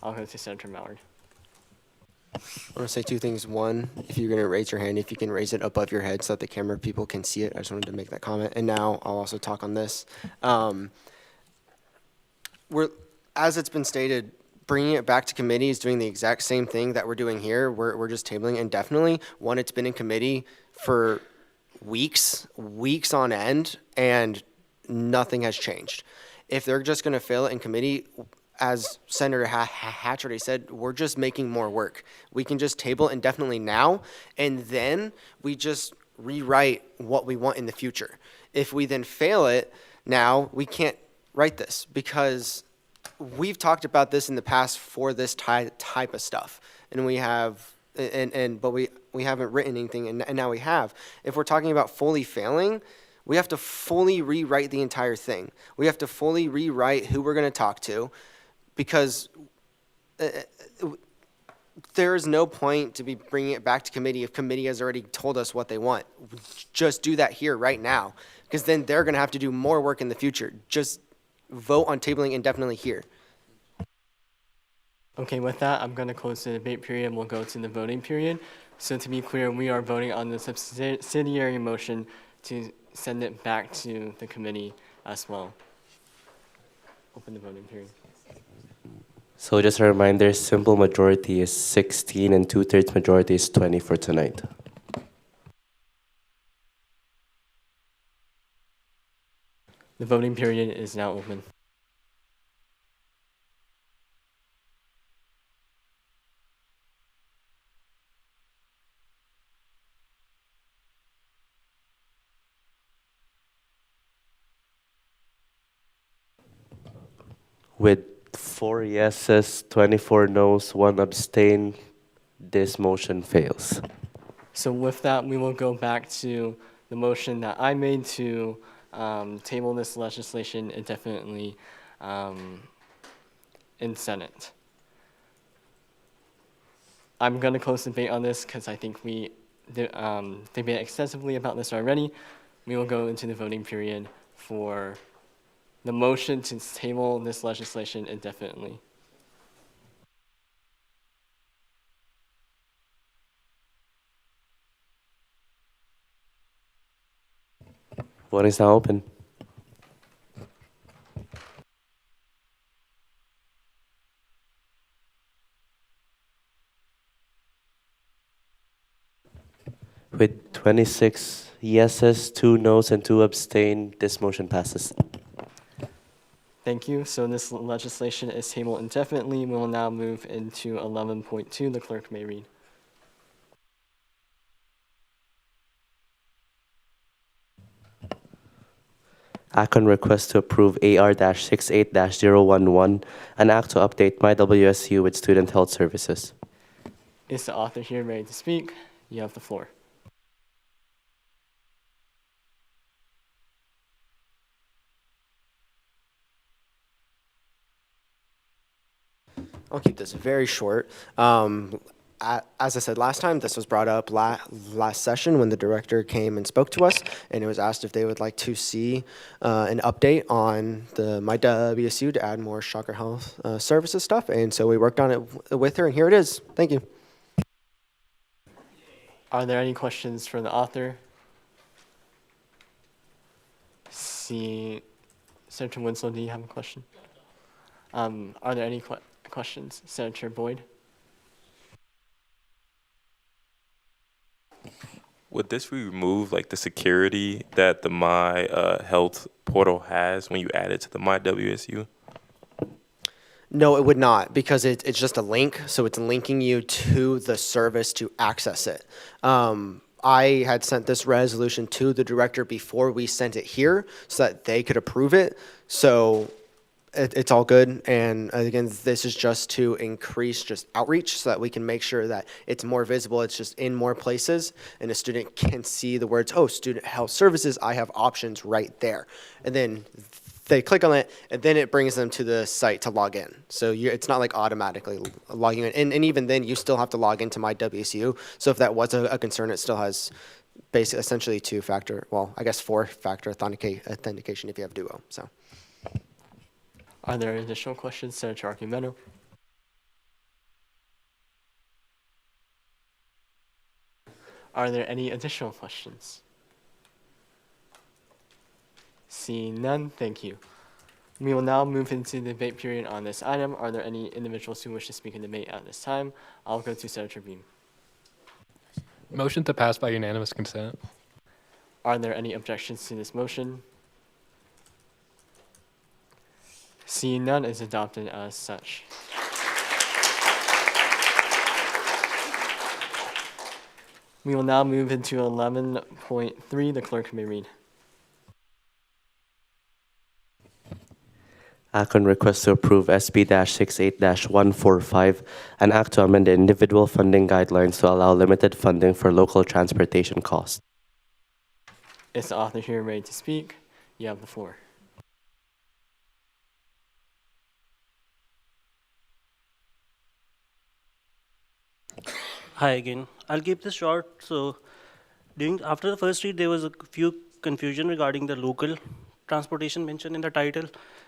Speaker 1: I'll go to Senator Mallard.
Speaker 5: I want to say two things. One, if you're going to raise your hand, if you can raise it above your head so that the camera people can see it. I just wanted to make that comment. And now I'll also talk on this. As it's been stated, bringing it back to committee is doing the exact same thing that we're doing here. We're just tabling indefinitely. One, it's been in committee for weeks on end, and nothing has changed. If they're just going to fail it in committee, as Senator Hatch already said, we're just making more work. We can just table indefinitely now, and then we just rewrite what we want in the future. If we then fail it now, we can't write this because we've talked about this in the past for this type of stuff, and we have, but we haven't written anything, and now we have. If we're talking about fully failing, we have to fully rewrite the entire thing. We have to fully rewrite who we're going to talk to, because there is no point to be bringing it back to committee if committee has already told us what they want. Just do that here right now, because then they're going to have to do more work in the future. Just vote on tabling indefinitely here.
Speaker 1: Okay, with that, I'm going to close the debate period and we'll go to the voting period. So to be clear, we are voting on the subsidiary motion to send it back to the committee as well. Open the voting period.
Speaker 2: So just a reminder, simple majority is 16 and 2/3 majority is 20 for tonight.
Speaker 1: The voting period is now open.
Speaker 2: With 4 yeses, 24 noes, 1 abstain, this motion fails.
Speaker 1: So with that, we will go back to the motion that I made to table this legislation indefinitely in Senate. I'm going to close the debate on this because I think we debated extensively about this already. We will go into the voting period for the motion to table this legislation indefinitely.
Speaker 2: Voting is now open. With 26 yeses, 2 noes, and 2 abstain, this motion passes.
Speaker 1: Thank you. So this legislation is tabled indefinitely. We will now move into 11.2. The clerk may read.
Speaker 2: Act on request to approve AR-68-011, an act to update MyWSU with student health services.
Speaker 1: Is the author here ready to speak? You have the floor.
Speaker 5: I'll keep this very short. As I said last time, this was brought up last session when the director came and spoke to us, and it was asked if they would like to see an update on the MyWSU to add more Shocker Health services stuff. And so we worked on it with her, and here it is. Thank you.
Speaker 1: Are there any questions for the author? See, Senator Winslow, do you have a question? Are there any questions? Senator Boyd?
Speaker 21: Would this remove like the security that the My Health portal has when you add it to the MyWSU?
Speaker 5: No, it would not, because it's just a link, so it's linking you to the service to access it. I had sent this resolution to the director before we sent it here so that they could approve it. So it's all good. And again, this is just to increase just outreach so that we can make sure that it's more visible. It's just in more places, and a student can see the words, oh, student health services, I have options right there. And then they click on it, and then it brings them to the site to log in. So it's not like automatically logging in. And even then, you still have to log into MyWSU. So if that was a concern, it still has basically essentially 2-factor, well, I guess 4-factor authentication if you have Duo. So.
Speaker 1: Are there additional questions, Senator Archimeno? Are there any additional questions? Seeing none, thank you. We will now move into the debate period on this item. Are there any individuals who wish to speak in debate at this time? I'll go to Senator Beam.
Speaker 22: Motion to pass by unanimous consent.
Speaker 1: Are there any objections to this motion? Seeing none, is adopted as such. We will now move into 11.3. The clerk may read.
Speaker 2: Act on request to approve SB-68-145, an act to amend the individual funding guidelines to allow limited funding for local transportation costs.
Speaker 1: Is the author here ready to speak? You have the floor.
Speaker 8: Hi again. I'll keep this short. So, after the first read, there was a few confusion regarding the local transportation mentioned in the title.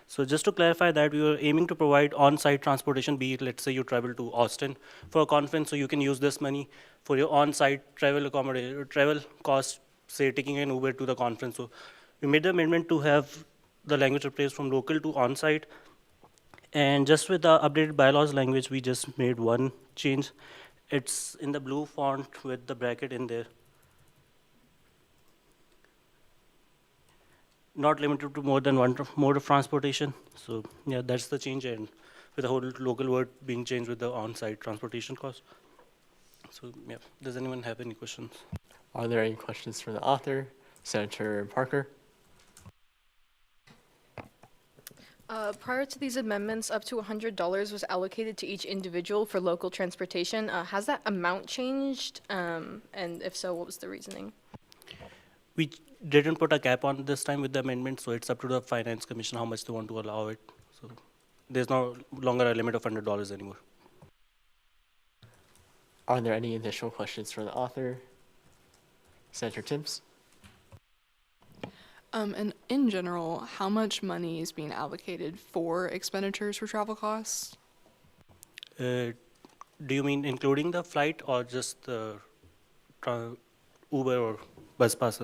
Speaker 8: So, just to clarify that, we were aiming to provide on-site transportation. Be it, let's say, you travel to Austin for a conference, so you can use this money for your on-site travel accommodation, travel costs, say taking an Uber to the conference. So, we made the amendment to have the language replaced from local to on-site. And just with the updated bylaws language, we just made one change. It's in the blue font with the bracket in there. Not limited to more than one mode of transportation. So yeah, that's the change, and with the whole local word being changed with the on-site transportation cost. So yeah, does anyone have any questions?
Speaker 1: Are there any questions for the author? Senator Parker?
Speaker 4: Prior to these amendments, up to $100 was allocated to each individual for local transportation. Has that amount changed? And if so, what was the reasoning?
Speaker 8: We didn't put a cap on this time with the amendment, so it's up to the Finance Commission how much they want to allow it. So there's no longer a limit of $100 anymore.
Speaker 1: Are there any additional questions for the author? Senator Timms?
Speaker 15: And in general, how much money is being allocated for expenditures for travel costs?
Speaker 8: Do you mean including the flight or just the Uber or bus pass?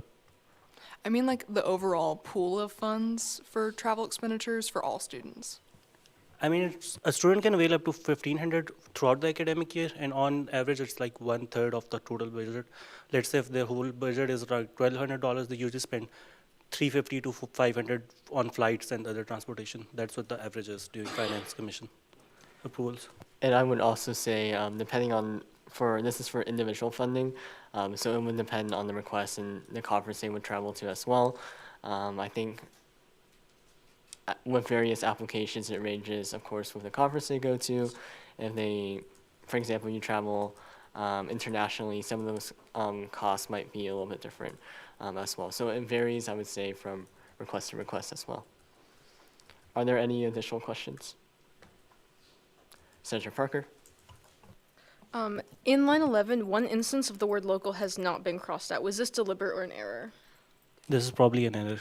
Speaker 15: I mean like the overall pool of funds for travel expenditures for all students.
Speaker 8: I mean, a student can avail up to 1,500 throughout the academic year, and on average, it's like 1/3 of the total budget. Let's say if their whole budget is like $1,200, they usually spend $350 to $500 on flights and other transportation. That's what the average is during Finance Commission approvals.
Speaker 1: And I would also say, depending on, this is for individual funding, so it would depend on the request and the conference they would travel to as well. I think with various applications, it ranges, of course, with the conference they go to. If they, for example, you travel internationally, some of those costs might be a little bit different as well. So it varies, I would say, from request to request as well. Are there any additional questions? Senator Parker?
Speaker 4: In line 11, one instance of the word local has not been crossed out. Was this deliberate or an error?
Speaker 8: This is probably an error.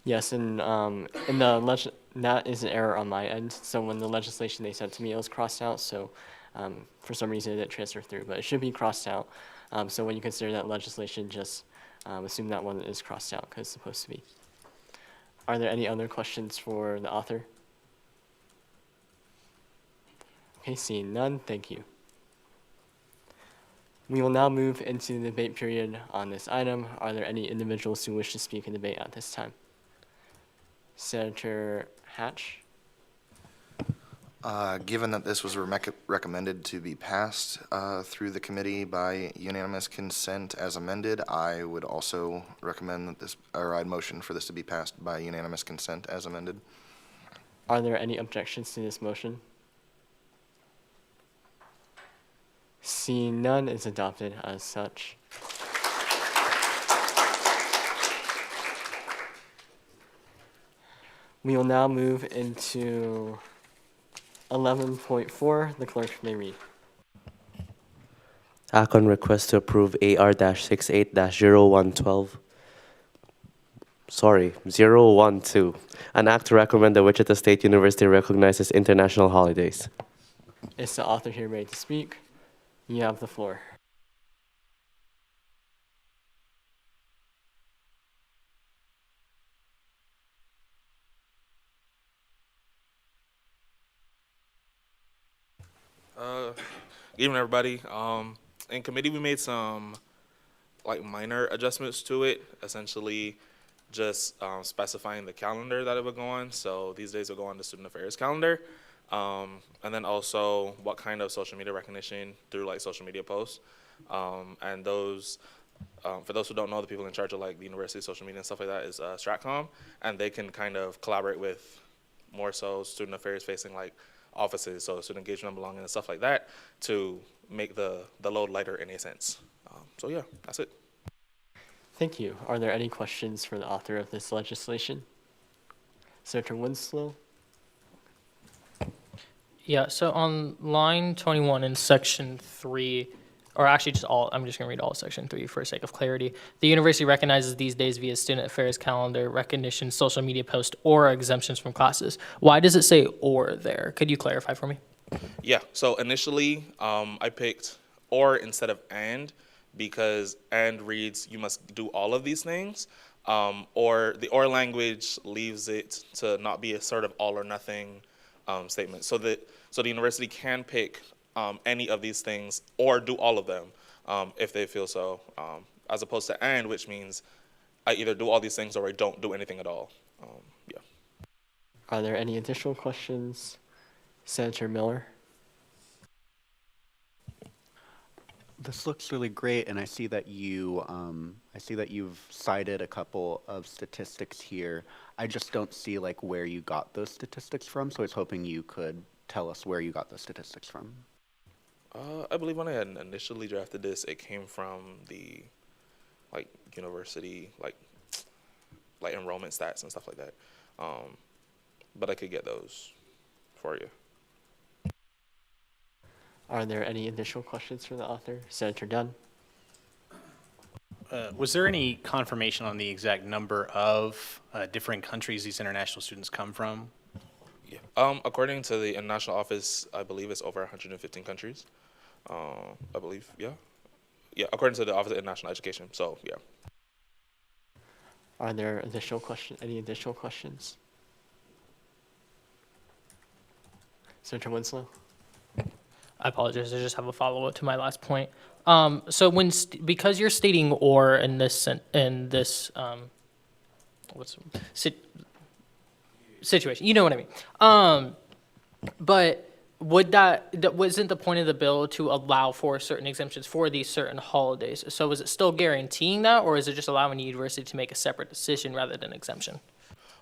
Speaker 1: Yes, and that is an error on my end. So when the legislation they sent to me, it was crossed out. So for some reason, it didn't transfer through, but it should be crossed out. So when you consider that legislation, just assume that one is crossed out because it's supposed to be. Are there any other questions for the author? Okay, seeing none, thank you. We will now move into the debate period on this item. Are there any individuals who wish to speak in debate at this time? Senator Hatch?
Speaker 18: Given that this was recommended to be passed through the committee by unanimous consent as amended, I would also recommend that this, or I'd motion for this to be passed by unanimous consent as amended.
Speaker 1: Are there any objections to this motion? Seeing none, is adopted as such. We will now move into 11.4. The clerk may read.
Speaker 2: Act on request to approve AR-68-0112. 012. An act to recommend that Wichita State University recognizes international holidays.
Speaker 1: Is the author here ready to speak? You have the floor.
Speaker 17: Good evening, everybody. In committee, we made some minor adjustments to it, essentially just specifying the calendar that it would go on. So these days will go on the student affairs calendar. And then also what kind of social media recognition through social media posts. And those, for those who don't know, the people in charge of the university social media and stuff like that is Stratcom, and they can kind of collaborate with more so student affairs facing offices, so student engagement, belonging, and stuff like that to make the load lighter in a sense. So yeah, that's it.
Speaker 1: Thank you. Are there any questions for the author of this legislation? Senator Winslow?
Speaker 3: Yeah, so on line 21 in section 3, or actually I'm just going to read all of section 3 for sake of clarity. The university recognizes these days via student affairs calendar, recognition, social media post, or exemptions from classes. Why does it say or there? Could you clarify for me?
Speaker 17: Yeah, so initially I picked or instead of and, because and reads you must do all of these things, or the or language leaves it to not be a sort of all or nothing statement. So the university can pick any of these things or do all of them if they feel so, as opposed to and, which means I either do all these things or I don't do anything at all. Yeah.
Speaker 1: Are there any additional questions? Senator Miller?
Speaker 6: This looks really great, and I see that you've cited a couple of statistics here. I just don't see like where you got those statistics from, so I was hoping you could tell us where you got those statistics from.
Speaker 17: I believe when I had initially drafted this, it came from the university like enrollment stats and stuff like that. But I could get those for you.
Speaker 1: Are there any additional questions for the author? Senator Dunn?
Speaker 19: Was there any confirmation on the exact number of different countries these international students come from?
Speaker 17: Yeah. According to the international office, I believe it's over 115 countries. I believe, yeah. Yeah, according to the Office of International Education, so yeah.
Speaker 1: Are there any additional questions? Senator Winslow?
Speaker 3: I apologize. I just have a follow-up to my last point. So because you're stating "or" in this situation, you know what I mean. But that wasn't the point of the bill to allow for certain exemptions for these certain holidays? So is it still guaranteeing that, or is it just allowing the university to make a separate decision rather than exemption?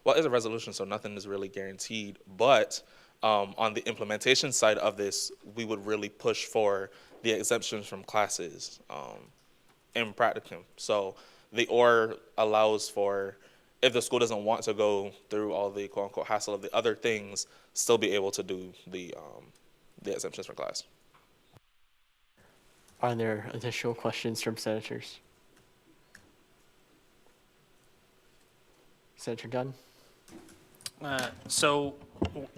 Speaker 17: Well, it's a resolution, so nothing is really guaranteed. But on the implementation side of this, we would really push for the exemptions from classes in practicum. So the "or" allows for, if the school doesn't want to go through all the quote-unquote hassle of the other things, still be able to do the exemptions from class.
Speaker 1: Are there additional questions from senators? Senator Dunn?
Speaker 19: So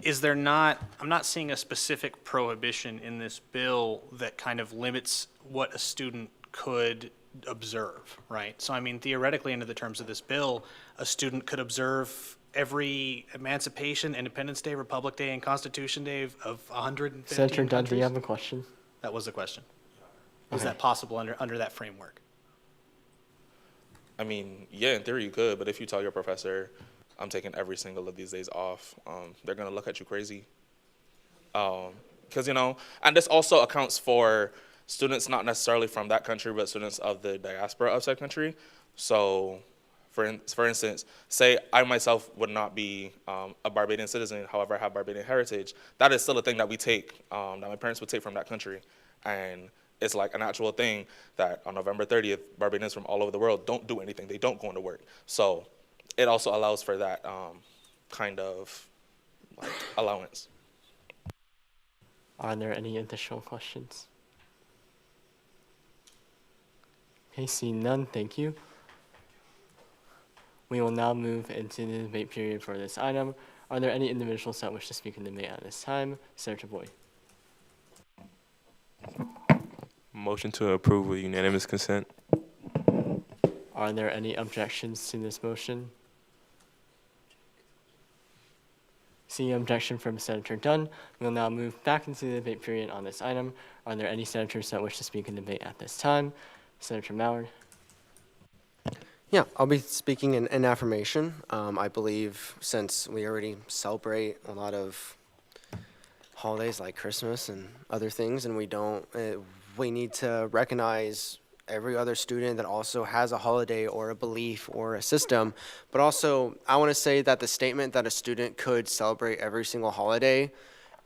Speaker 19: is there not, I'm not seeing a specific prohibition in this bill that kind of limits what a student could observe, right? So I mean, theoretically, under the terms of this bill, a student could observe every Emancipation, Independence Day, Republic Day, and Constitution Day of 150
Speaker 1: Senator Dunn,
Speaker 19: countries?
Speaker 1: do you have a question?
Speaker 19: That was the question. Is
Speaker 1: Okay.
Speaker 19: that possible under that framework?
Speaker 17: I mean, yeah, in theory you could, but if you tell your professor, I'm taking every single of these days off, they're going to look at you crazy. Because, and this also accounts for students not necessarily from that country, but students of the diaspora of said country. So, for instance, say I myself would not be a Barbadian citizen, however I have Barbadian heritage. That is still a thing that we take, that my parents would take from that country. And it's like an actual thing that on November 30th, Barbadians from all over the world don't do anything. They don't go into work. So it also allows for that kind of allowance.
Speaker 1: Are there any additional questions? Okay, seeing none, thank you. We will now move into the debate period for this item. Are there any individuals that wish to speak in the debate at this time? Senator Boyd.
Speaker 21: Motion to approve with unanimous consent.
Speaker 1: Are there any objections to this motion? Seeing objection from Senator Dunn, we will now move back into the debate period on this item. Are there any senators that wish to speak in debate at this time? Senator Mallard.
Speaker 5: Yeah, I'll be speaking in affirmation. I believe since we already celebrate a lot of holidays like Christmas and other things, and we need to recognize every other student that also has a holiday or a belief or a system. But also, I want to say that the statement that a student could celebrate every single holiday,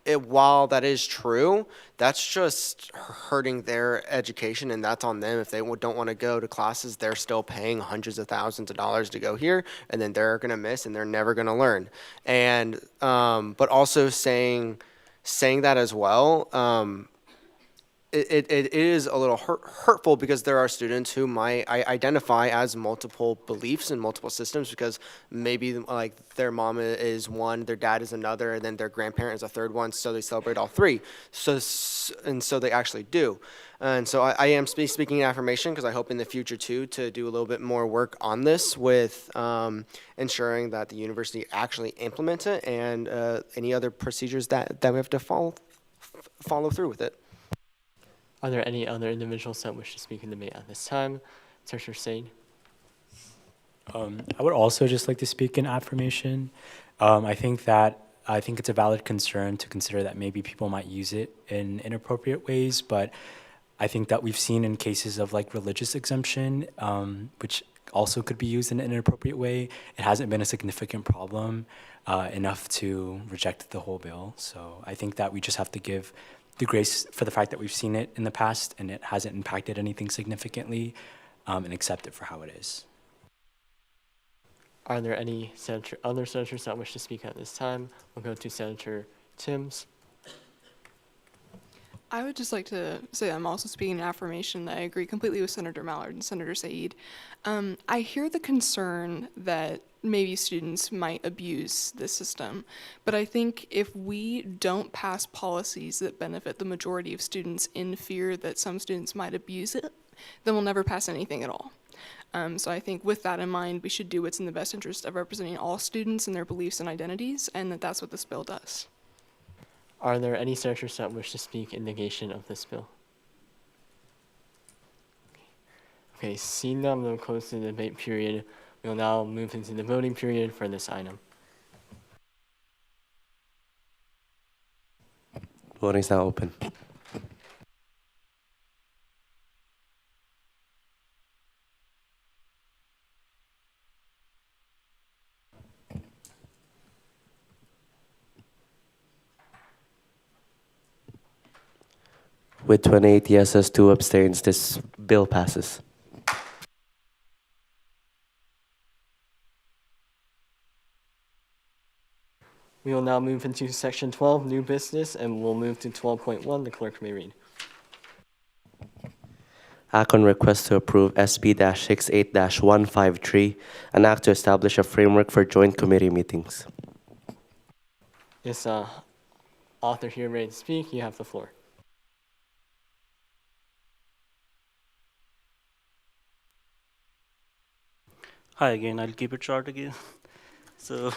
Speaker 5: while that is true, that's just hurting their education, and that's on them. If they don't want to go to classes, they're still paying hundreds of thousands of dollars to go here, and then they're going to miss, and they're never going to learn. And but also saying that as well, it is a little hurtful because there are students who might identify as multiple beliefs and multiple systems because maybe like their mom is one, their dad is another, and then their grandparent is a third one, so they celebrate all three. So they actually do. And so I am speaking in affirmation because I hope in the future too to do a little bit more work on this with ensuring that the university actually implements it and any other procedures that we have to follow through with it.
Speaker 1: Are there any other individuals that wish to speak in debate at this time? Senator Said.
Speaker 13: I would also just like to speak in affirmation. I think it's a valid concern to consider that maybe people might use it in inappropriate ways, but I think that we've seen in cases of like religious exemption, which also could be used in an inappropriate way, it hasn't been a significant problem enough to reject the whole bill. So I think that we just have to give the grace for the fact that we've seen it in the past and it hasn't impacted anything significantly, and accept it for how it is.
Speaker 1: Are there any other senators that wish to speak at this time? We'll go to Senator Timms.
Speaker 15: I would just like to say I'm also speaking in affirmation that I agree completely with Senator Mallard and Senator Said. I hear the concern that maybe students might abuse this system, but I think if we don't pass policies that benefit the majority of students in fear that some students might abuse it, then we'll never pass anything at all. So I think with that in mind, we should do what's in the best interest of representing all students and their beliefs and identities, and that's what this bill does.
Speaker 1: Are there any senators that wish to speak in negation of this bill? Okay, seeing none, we'll close the debate period. We will now move into the voting period for this item.
Speaker 2: Voting is now open. With 28 yeses, 2 abstains, this bill passes.
Speaker 1: We will now move into section 12, new business, and we'll move to 12.1. The clerk may read.
Speaker 2: Act on request to approve SB-68-153, an act to establish a framework for joint committee meetings.
Speaker 1: Is author here ready to speak? You have the floor.
Speaker 8: Hi again, I'll keep it short again. So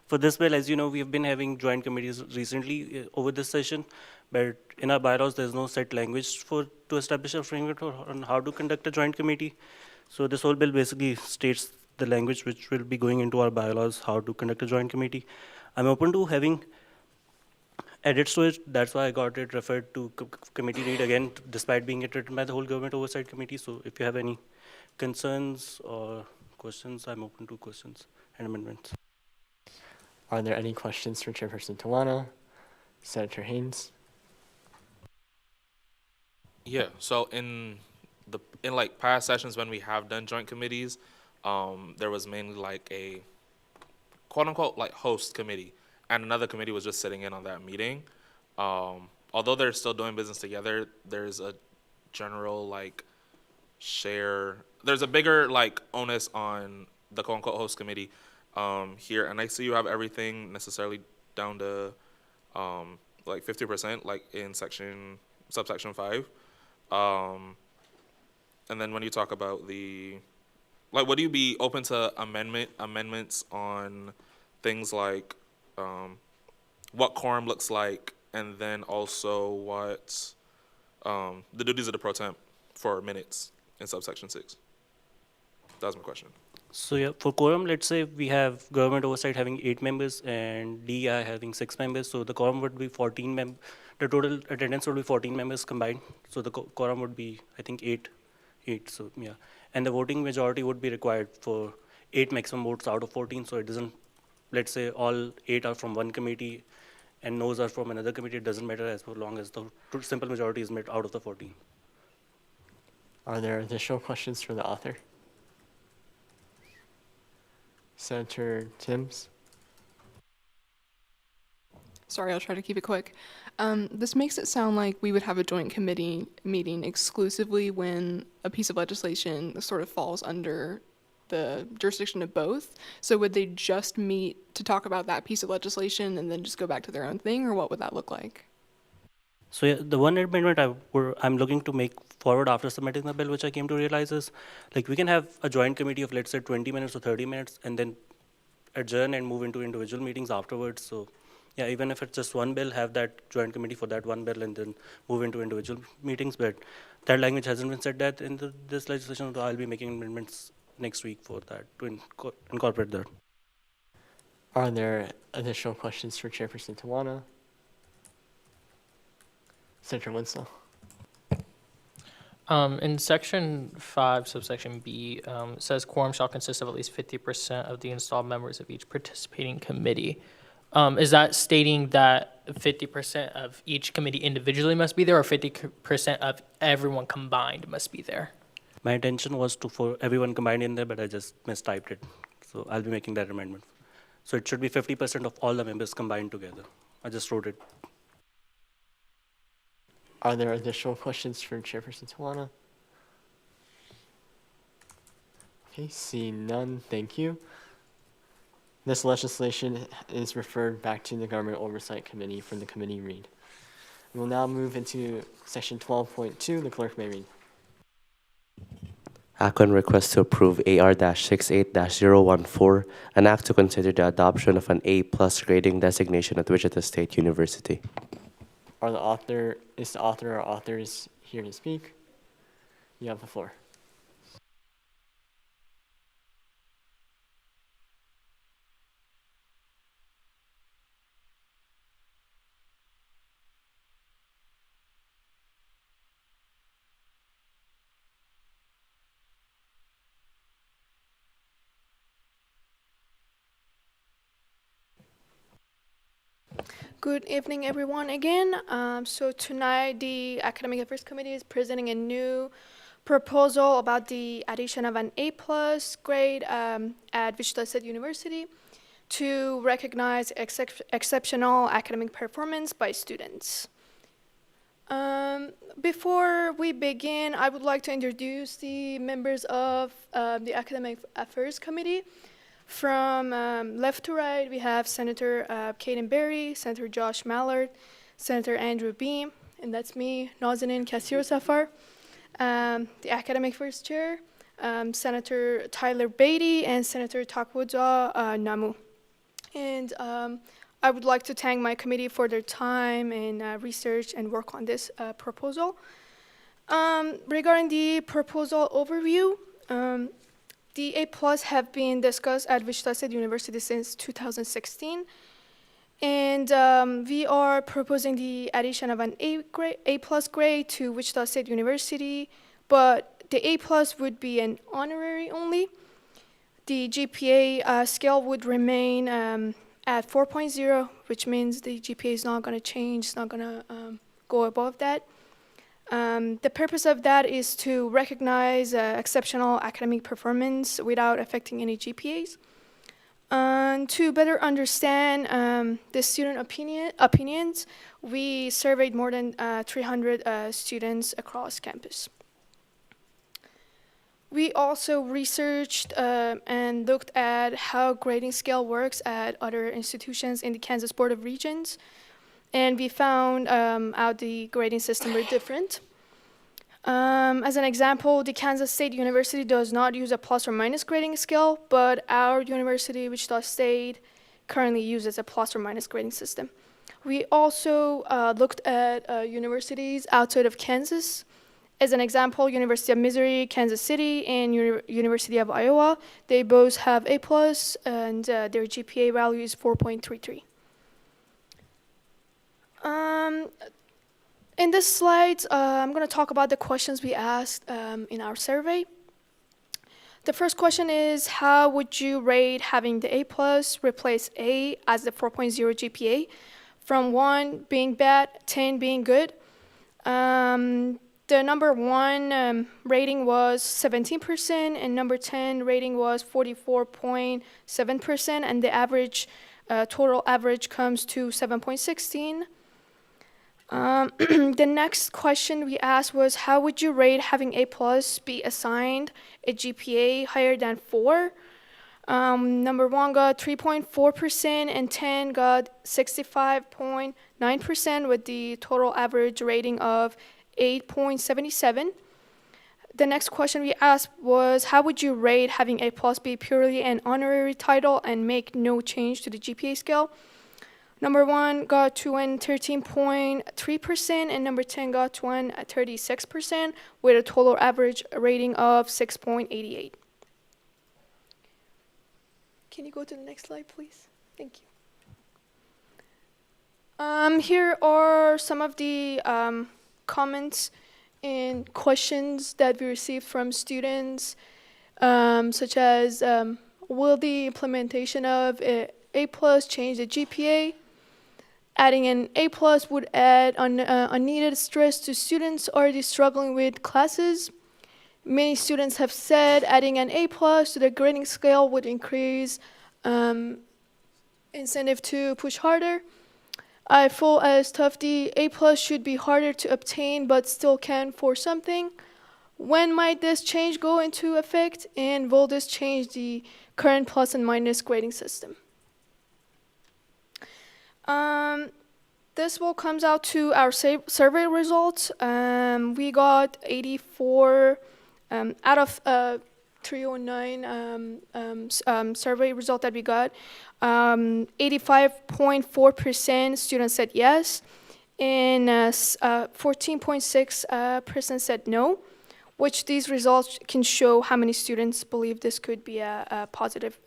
Speaker 8: for this bill, as you know, we have been having joint committees recently over this session, but in our bylaws, there's no set language to establish a framework on how to conduct a joint committee. So this whole bill basically states the language which will be going into our bylaws, how to conduct a joint committee. I'm open to having edits to it. That's why I got it referred to committee read again, despite being written by the whole government oversight committee. So if you have any concerns or questions, I'm open to questions and amendments.
Speaker 1: Are there any questions for Chairperson Tawana? Senator Haynes?
Speaker 17: Yeah, so in like past sessions when we have done joint committees, there was mainly like a quote unquote like host committee, and another committee was just sitting in on that meeting. Although they're still doing business together, there's a general like there's a bigger like onus on the quote unquote host committee here, and I see you have everything necessarily down to like 50%, like in subsection 5. And then when you talk about would you be open to amendments on things like what quorum looks like, and then also what the duties of the pro temp for minutes in subsection 6? That was my question.
Speaker 8: So yeah, for quorum, let's say we have government oversight having 8 members and DEI having 6 members. So the quorum would be 14 members. The total attendance would be 14 members combined. So the quorum would be, I think, 8. So yeah, and the voting majority would be required for 8 maximum votes out of 14. So it doesn't, let's say all 8 are from one committee and no's are from another committee. It doesn't matter as long as the simple majority is met out of the 14.
Speaker 1: Are there additional questions for the author? Senator Timms?
Speaker 15: Sorry, I'll try to keep it quick. This makes it sound like we would have a joint committee meeting exclusively when a piece of legislation sort of falls under the jurisdiction of both. So would they just meet to talk about that piece of legislation and then just go back to their own thing, or what would that look like?
Speaker 8: So yeah, the one amendment I'm looking to make forward after submitting the bill, which I came to realize is, like, we can have a joint committee of, let's say, 20 minutes or 30 minutes, and then adjourn and move into individual meetings afterwards. So yeah, even if it's just one bill, have that joint committee for that one bill and then move into individual meetings. But that language hasn't been said that in this legislation, so I'll be making amendments next week for that, to incorporate that.
Speaker 1: Are there additional questions for Chairperson Tawana? Senator Winslow?
Speaker 3: In section 5, subsection B, it says quorum shall consist of at least 50% of the installed members of each participating committee. Is that stating that 50% of each committee individually must be there, or 50% of everyone combined must be there?
Speaker 8: My intention was for everyone combined in there, but I just mistyped it. So I'll be making that amendment. So it should be 50% of all the members combined together. I just wrote it.
Speaker 1: Are there additional questions for Chairperson Tawana? Okay, seeing none, thank you. This legislation is referred back to the Government Oversight Committee for the committee read. We'll now move into section 12.2. The clerk may read.
Speaker 2: Act on request to approve AR-68-014, an act to consider the adoption of an A+ grading designation at Wichita State University.
Speaker 1: Is the author or authors here to speak? You have the floor.
Speaker 7: Good evening, everyone, again. So tonight, the Academic Affairs Committee is presenting a new proposal about the addition of an A+ grade at Wichita State University to recognize exceptional academic performance by students. Before we begin, I would like to introduce the members of the Academic Affairs Committee. From left to right, we have Senator Kaden Berry, Senator Josh Mallard, Senator Andrew Beam, and that's me, Nazanin Kassir-Safar. The Academic Affairs Chair, Senator Tyler Beatty, and Senator Takwudza Namu. And I would like to thank my committee for their time and research and work on this proposal. Regarding the proposal overview, the A+ have been discussed at Wichita State University since 2016, and we are proposing the addition of an A+ grade to Wichita State University, but the A+ would be an honorary only. The GPA scale would remain at 4.0, which means the GPA is not going to change, it's not going to go above that. The purpose of that is to recognize exceptional academic performance without affecting any GPAs. To better understand the student opinions, we surveyed more than 300 students across campus. We also researched and looked at how grading scale works at other institutions in the Kansas Board of Regents. And we found out the grading system were different. As an example, the Kansas State University does not use a plus or minus grading scale, but our university, Wichita State, currently uses a plus or minus grading system. We also looked at universities outside of Kansas. As an example, University of Missouri, Kansas City, and University of Iowa, they both have A+, and their GPA value is 4.33. In this slide, I'm going to talk about the questions we asked in our survey. The first question is, how would you rate having the A+ replace A as the 4.0 GPA, from 1 being bad, 10 being good? The number 1 rating was 17%, and number 10 rating was 44.7%, and the average, total average comes to 7.16. The next question we asked was, how would you rate having A+ be assigned a GPA higher than 4? Number 1 got 3.4%, and 10 got 65.9% with the total average rating of 8.77. The next question we asked was, how would you rate having A+ be purely an honorary title and make no change to the GPA scale? Number 1 got to an 13.3%, and number 10 got to an 36%, with a total average rating of 6.88. Can you go to the next slide, please? Thank you. Here are some of the comments in questions that we received from students, such as will the implementation of A plus change the GPA? Adding an A plus would add unneeded stress to students already struggling with classes. Many students have said adding an A plus to the grading scale would increase incentive to push harder. I feel as tough the A plus should be harder to obtain but still can for something. When might this change go into effect, and will this change the current plus and minus grading system? This will comes out to our survey results. We got 84 out of 309 survey result that we got. 85.4% students said yes, and 14.6% said no, which these results can show how many students believe this could be a positive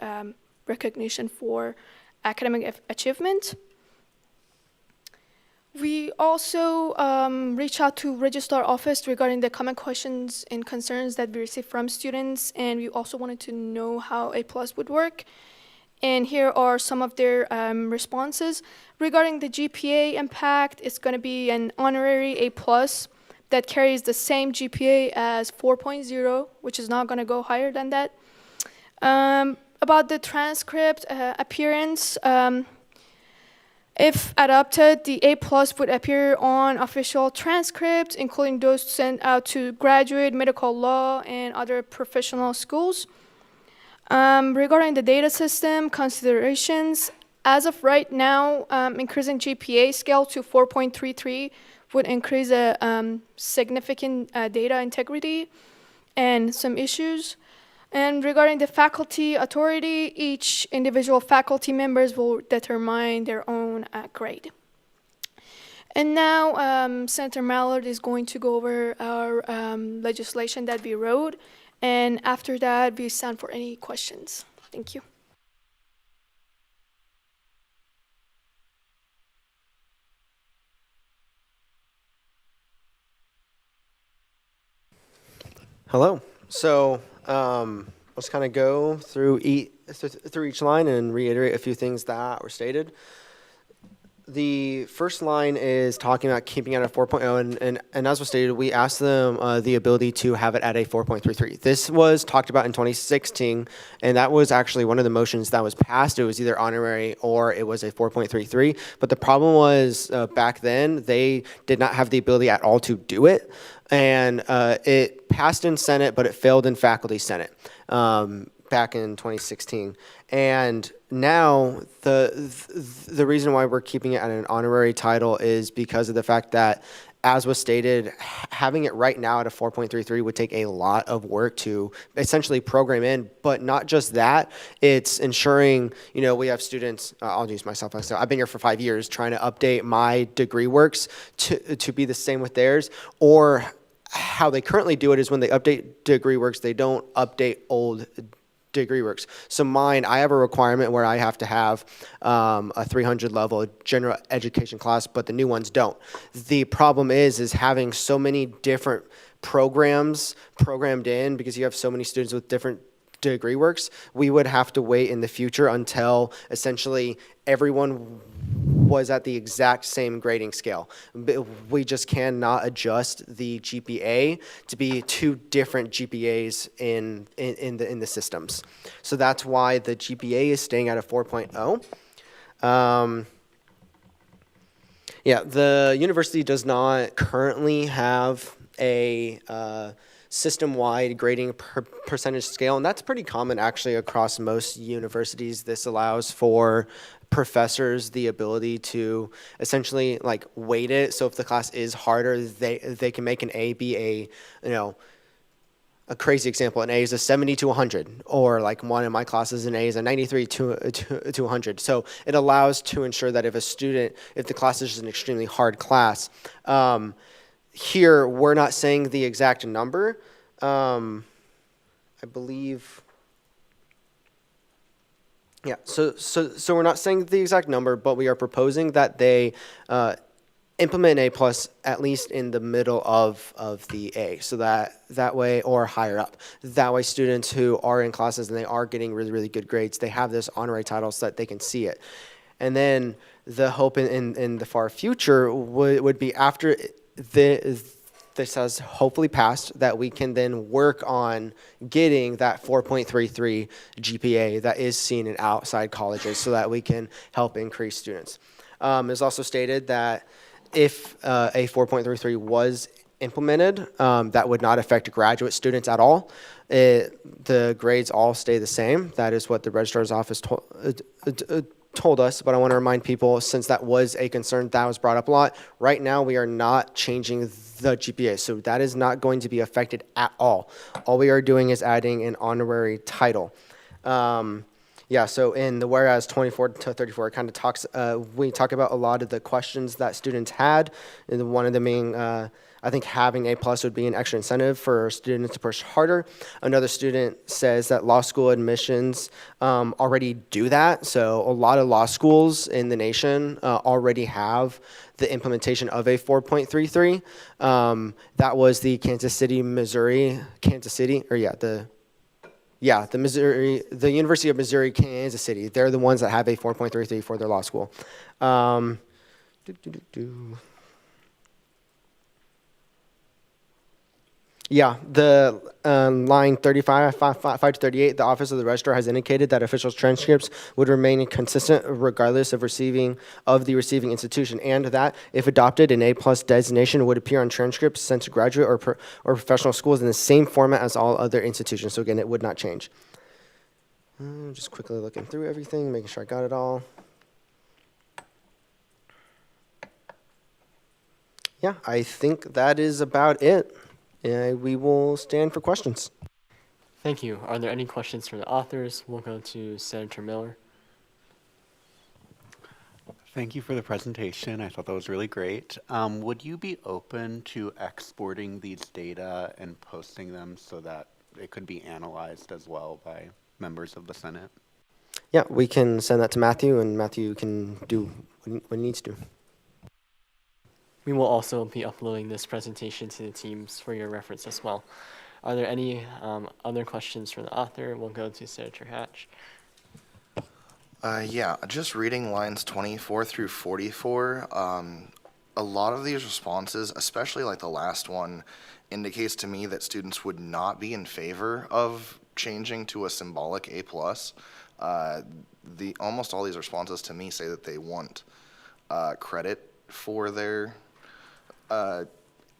Speaker 7: recognition for academic achievement. We also reach out to registrar office regarding the common questions and concerns that we received from students, and we also wanted to know how A plus would work. And here are some of their responses. Regarding the GPA impact, it's going to be an honorary A plus that carries the same GPA as 4.0, which is not going to go higher than that. About the transcript appearance, if adopted, the A plus would appear on official transcripts, including those sent out to graduate, medical law, and other professional schools. Regarding the data system considerations, as of right now, increasing GPA scale to 4.33 would increase a significant data integrity and some issues. And regarding the faculty authority, each individual faculty members will determine their own grade. And now Senator Mallard is going to go over our legislation that we wrote. And after that, we stand for any questions. Thank you.
Speaker 5: Hello. So let's kind of go through each line and reiterate a few things that were stated. The first line is talking about keeping it at 4.0, and as was stated, we asked them the ability to have it at a 4.33. This was talked about in 2016, and that was actually one of the motions that was passed. It was either honorary or it was a 4.33, but the problem was back then, they did not have the ability at all to do it, and it passed in Senate, but it failed in Faculty Senate back in 2016. And now the reason why we're keeping it at an honorary title is because of the fact that, as was stated, having it right now at a 4.33 would take a lot of work to essentially program in. But not just that, it's ensuring, we have students, I'll use myself. I've been here for 5 years trying to update my degree works to be the same with theirs, or how they currently do it is when they update degree works, they don't update old degree works. So mine, I have a requirement where I have to have a 300 level general education class, but the new ones don't. The problem is having so many different programs programmed in, because you have so many students with different degree works, we would have to wait in the future until essentially everyone was at the exact same grading scale. We just cannot adjust the GPA to be two different GPAs in the systems. So that's why the GPA is staying at a 4.0. Yeah, the university does not currently have a system-wide grading percentage scale, and that's pretty common actually across most universities. This allows for professors the ability to essentially weight it. So if the class is harder, they can make an A be a crazy example. An A is a 70 to 100, or one of my classes, an A is a 93 to 100. So it allows to ensure that if the class is an extremely hard class, here we're not saying the exact number. I believe. Yeah, so we're not saying the exact number, but we are proposing that they implement an A plus at least in the middle of the A, so that way, or higher up. That way students who are in classes and they are getting really, really good grades, they have this honorary title so that they can see it. And then the hope in the far future would be after this has hopefully passed, that we can then work on getting that 4.33 GPA that is seen in outside colleges so that we can help increase students. It's also stated that if a 4.33 was implemented, that would not affect graduate students at all. The grades all stay the same. That is what the registrar's office told us, but I want to remind people, since that was a concern that was brought up a lot, right now we are not changing the GPA, so that is not going to be affected at all. All we are doing is adding an honorary title. Yeah, so in the whereas 24 to 34, it kind of talks, we talk about a lot of the questions that students had, and one of them being, I think having A plus would be an extra incentive for students to push harder. Another student says that law school admissions already do that. So a lot of law schools in the nation already have the implementation of a 4.33. That was the the University of Missouri, Kansas City. They're the ones that have a 4.33 for their law school. Yeah, the line 35, 5 to 38, the Office of the Registrar has indicated that official transcripts would remain consistent regardless of the receiving institution, and that, if adopted, an A+ designation would appear on transcripts sent to graduate or professional schools in the same format as all other institutions. So again, it would not change. Just quickly looking through everything, making sure I got it all. Yeah, I think that is about it. We will stand for questions.
Speaker 1: Thank you. Are there any questions from the authors? We'll go to Senator Miller.
Speaker 6: Thank you for the presentation. I thought that was really great. Would you be open to exporting these data and posting them so that it could be analyzed as well by members of the Senate?
Speaker 5: Yeah, we can send that to Matthew, and Matthew can do what he needs to.
Speaker 1: We will also be uploading this presentation to the teams for your reference as well. Are there any other questions from the author? We'll go to Senator Hatch.
Speaker 18: Yeah, just reading lines 24 through 44, a lot of these responses, especially like the last one, indicates to me that students would not be in favor of changing to a symbolic A+. Almost all these responses to me say that they want credit for their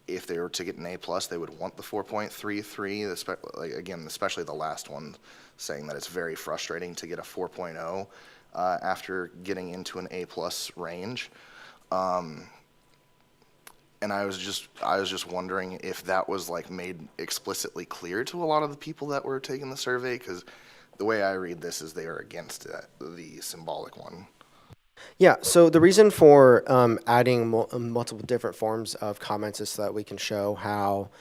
Speaker 18: if they were to get an A+, they would want the 4.33, again, especially the last one, saying that it's very frustrating to get a 4.0 after getting into an A+ range. And I was just wondering if that was like made explicitly clear to a lot of the people that were taking the survey, because the way I read this is they are against the symbolic one.
Speaker 5: Yeah, so the reason for adding multiple different forms of comments is so that we can show how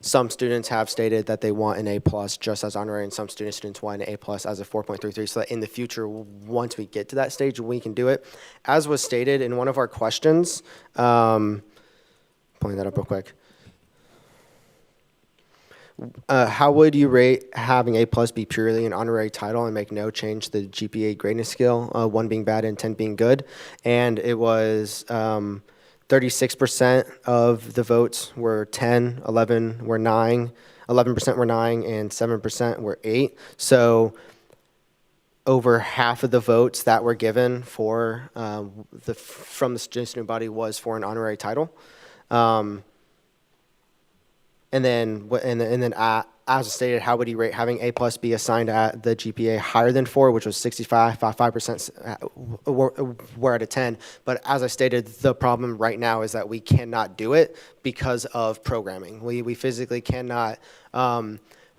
Speaker 5: some students have stated that they want an A+ just as honorary, and some students want an A+ as a 4.33, so that in the future, once we get to that stage, we can do it. As was stated in one of our questions, pulling that up real quick. How would you rate having A+ be purely an honorary title and make no change to the GPA grading scale, 1 being bad and 10 being good? And it was 36% of the votes were 10, 11 were 9, 11% were 9, and 7% were 8. So over half of the votes that were given for from the student body was for an honorary title. And then, as stated, how would you rate having A+ be assigned at the GPA higher than 4, which was 5% were at a 10. But as I stated, the problem right now is that we cannot do it because of programming. We physically cannot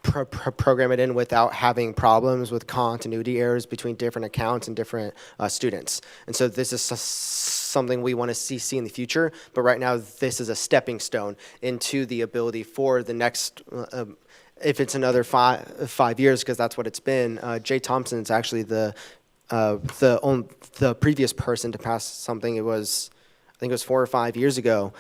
Speaker 5: program it in without having problems with continuity errors between different accounts and different students. And so this is something we want to see in the future, but right now this is a stepping stone into the ability for the next, if it's another 5 years, because that's what it's been. Jay Thompson is actually the previous person to pass something. It was I think it was 4 or 5 years ago,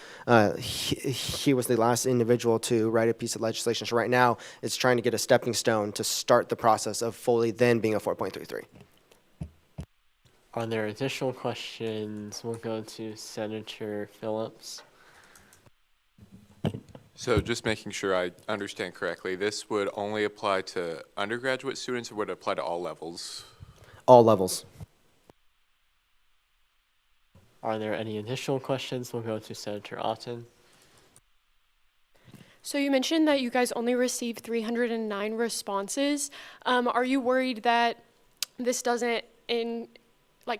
Speaker 5: he was the last individual to write a piece of legislation. So right now, it's trying to get a stepping stone to start the process of fully then being a 4.33.
Speaker 1: Are there additional questions? We'll go to Senator Phillips.
Speaker 12: So just making sure I understand correctly, this would only apply to undergraduate students, or would it apply to all levels?
Speaker 5: All levels.
Speaker 1: Are there any additional questions? We'll go to Senator Otten.
Speaker 9: So you mentioned that you guys only received 309 responses. Are you worried that this doesn't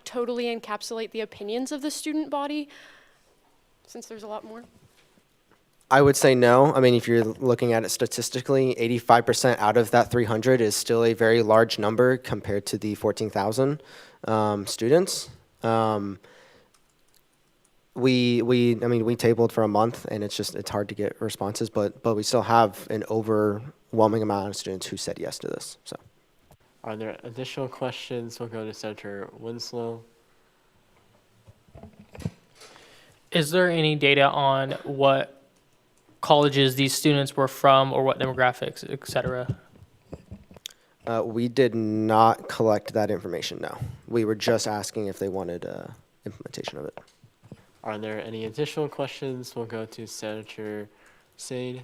Speaker 9: totally encapsulate the opinions of the student body, since there's a lot more?
Speaker 5: I would say no. I mean, if you're looking at it statistically, 85% out of that 300 is still a very large number compared to the 14,000 students. We tabled for a month, and it's hard to get responses, but we still have an overwhelming amount of students who said yes to this. So,
Speaker 1: are there additional questions? We'll go to Senator Winslow.
Speaker 3: Is there any data on what colleges these students were from, or what demographics, et cetera?
Speaker 5: We did not collect that information, no. We were just asking if they wanted implementation of it.
Speaker 1: Are there any additional questions? We'll go to Senator Sade.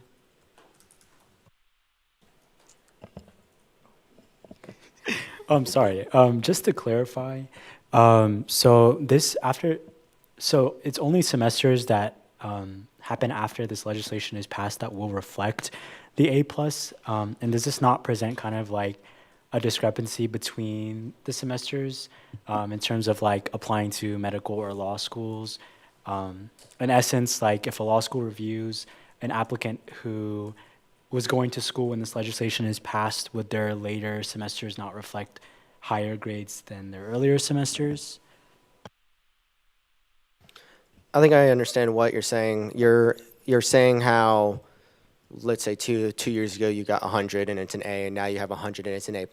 Speaker 13: Sorry. Just to clarify, so it's only semesters that happen after this legislation is passed that will reflect the A+. And does this not present kind of like a discrepancy between the semesters in terms of like applying to medical or law schools? In essence, like if a law school reviews an applicant who was going to school when this legislation is passed, would their later semesters not reflect higher grades than their earlier semesters?
Speaker 5: I think I understand what you're saying. You're saying how, let's say two years ago you got 100 and it's an A, and now you have 100 and it's an A+,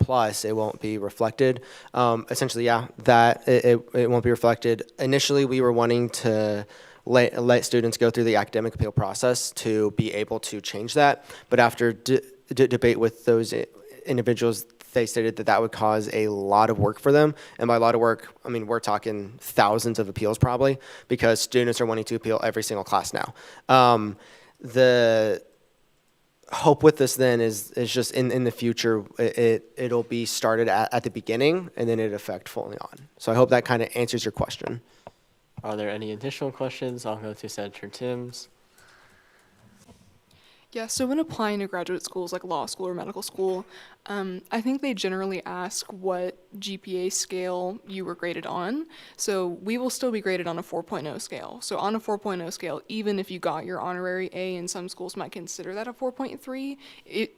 Speaker 5: it won't be reflected. Essentially, yeah, that it won't be reflected. Initially, we were wanting to let students go through the academic appeal process to be able to change that, but after debate with those individuals, they stated that would cause a lot of work for them. And by a lot of work, I mean, we're talking thousands of appeals probably, because students are wanting to appeal every single class now. The hope with this then is just in the future, it'll be started at the beginning and then it affect fully on. So I hope that kind of answers your question.
Speaker 1: Are there any additional questions? I'll go to Senator Timms.
Speaker 15: Yeah, so when applying to graduate schools like law school or medical school, I think they generally ask what GPA scale you were graded on. So we will still be graded on a 4.0 scale. So on a 4.0 scale, even if you got your honorary A, and some schools might consider that a 4.3,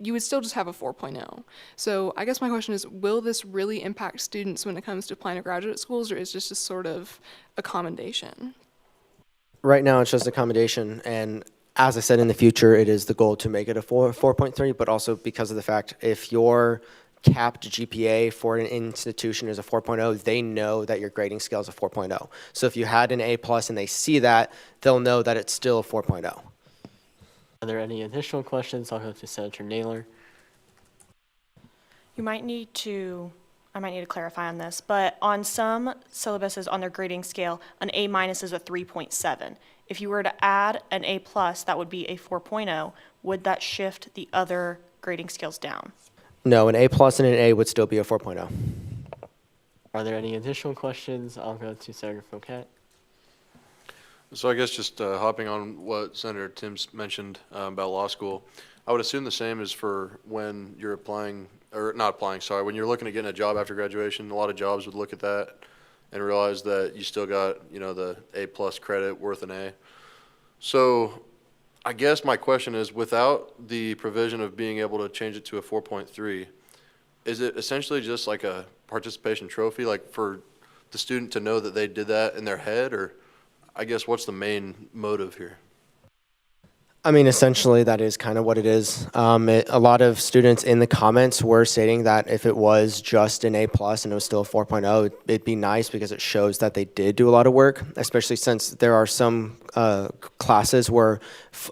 Speaker 15: you would still just have a 4.0. So I guess my question is, will this really impact students when it comes to applying to graduate schools, or is this just sort of a commendation?
Speaker 5: Right now, it's just a commendation, and as I said, in the future, it is the goal to make it a 4.3, but also because of the fact if your capped GPA for an institution is a 4.0, they know that your grading scale is a 4.0. So if you had an A+ and they see that, they'll know that it's still a 4.0.
Speaker 1: Are there any additional questions? I'll go to Senator Naylor.
Speaker 11: I might need to clarify on this, but on some syllabuses on their grading scale, an A- is a 3.7. If you were to add an A+, that would be a 4.0. Would that shift the other grading scales down?
Speaker 5: No, an A+ and an A would still be a 4.0.
Speaker 1: Are there any additional questions? I'll go to Senator Fouquet.
Speaker 14: So I guess just hopping on what Senator Timms mentioned about law school, I would assume the same is for when you're applying, or not applying, sorry, when you're looking at getting a job after graduation. A lot of jobs would look at that and realize that you still got, the A+ credit worth an A. So I guess my question is, without the provision of being able to change it to a 4.3, is it essentially just like a participation trophy, like for the student to know that they did that in their head, or I guess what's the main motive here?
Speaker 5: I mean, essentially, that is kind of what it is. A lot of students in the comments were stating that if it was just an A plus and it was still a 4.0, it'd be nice because it shows that they did do a lot of work, especially since there are some classes where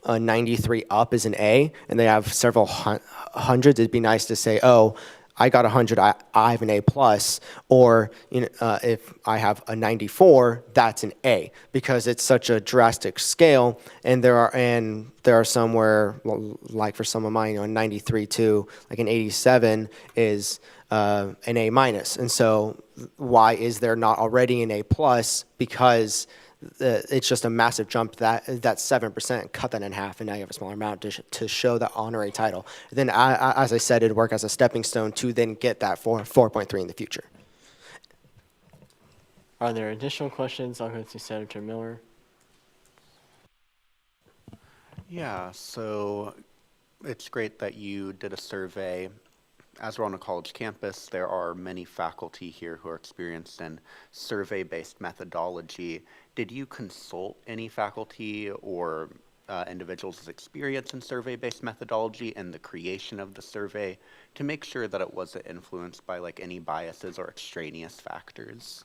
Speaker 5: a 93 up is an A and they have several hundreds. It'd be nice to say, oh, I got 100, I have an A plus, or if I have a 94, that's an A, because it's such a drastic scale, and there are some where, like for some of mine, a 93 to like an 87 is an A minus, and so why is there not already an A plus? Because it's just a massive jump. That 7%, cut that in half, and now you have a smaller amount to show the honorary title. Then, as I said, it'd work as a stepping stone to then get that 4.3 in the future.
Speaker 1: Are there additional questions? I'll go to Senator Miller.
Speaker 6: Yeah, so it's great that you did a survey. As we're on a college campus, there are many faculty here who are experienced in survey-based methodology. Did you consult any faculty or individuals with experience in survey-based methodology and the creation of the survey to make sure that it wasn't influenced by like any biases or extraneous factors?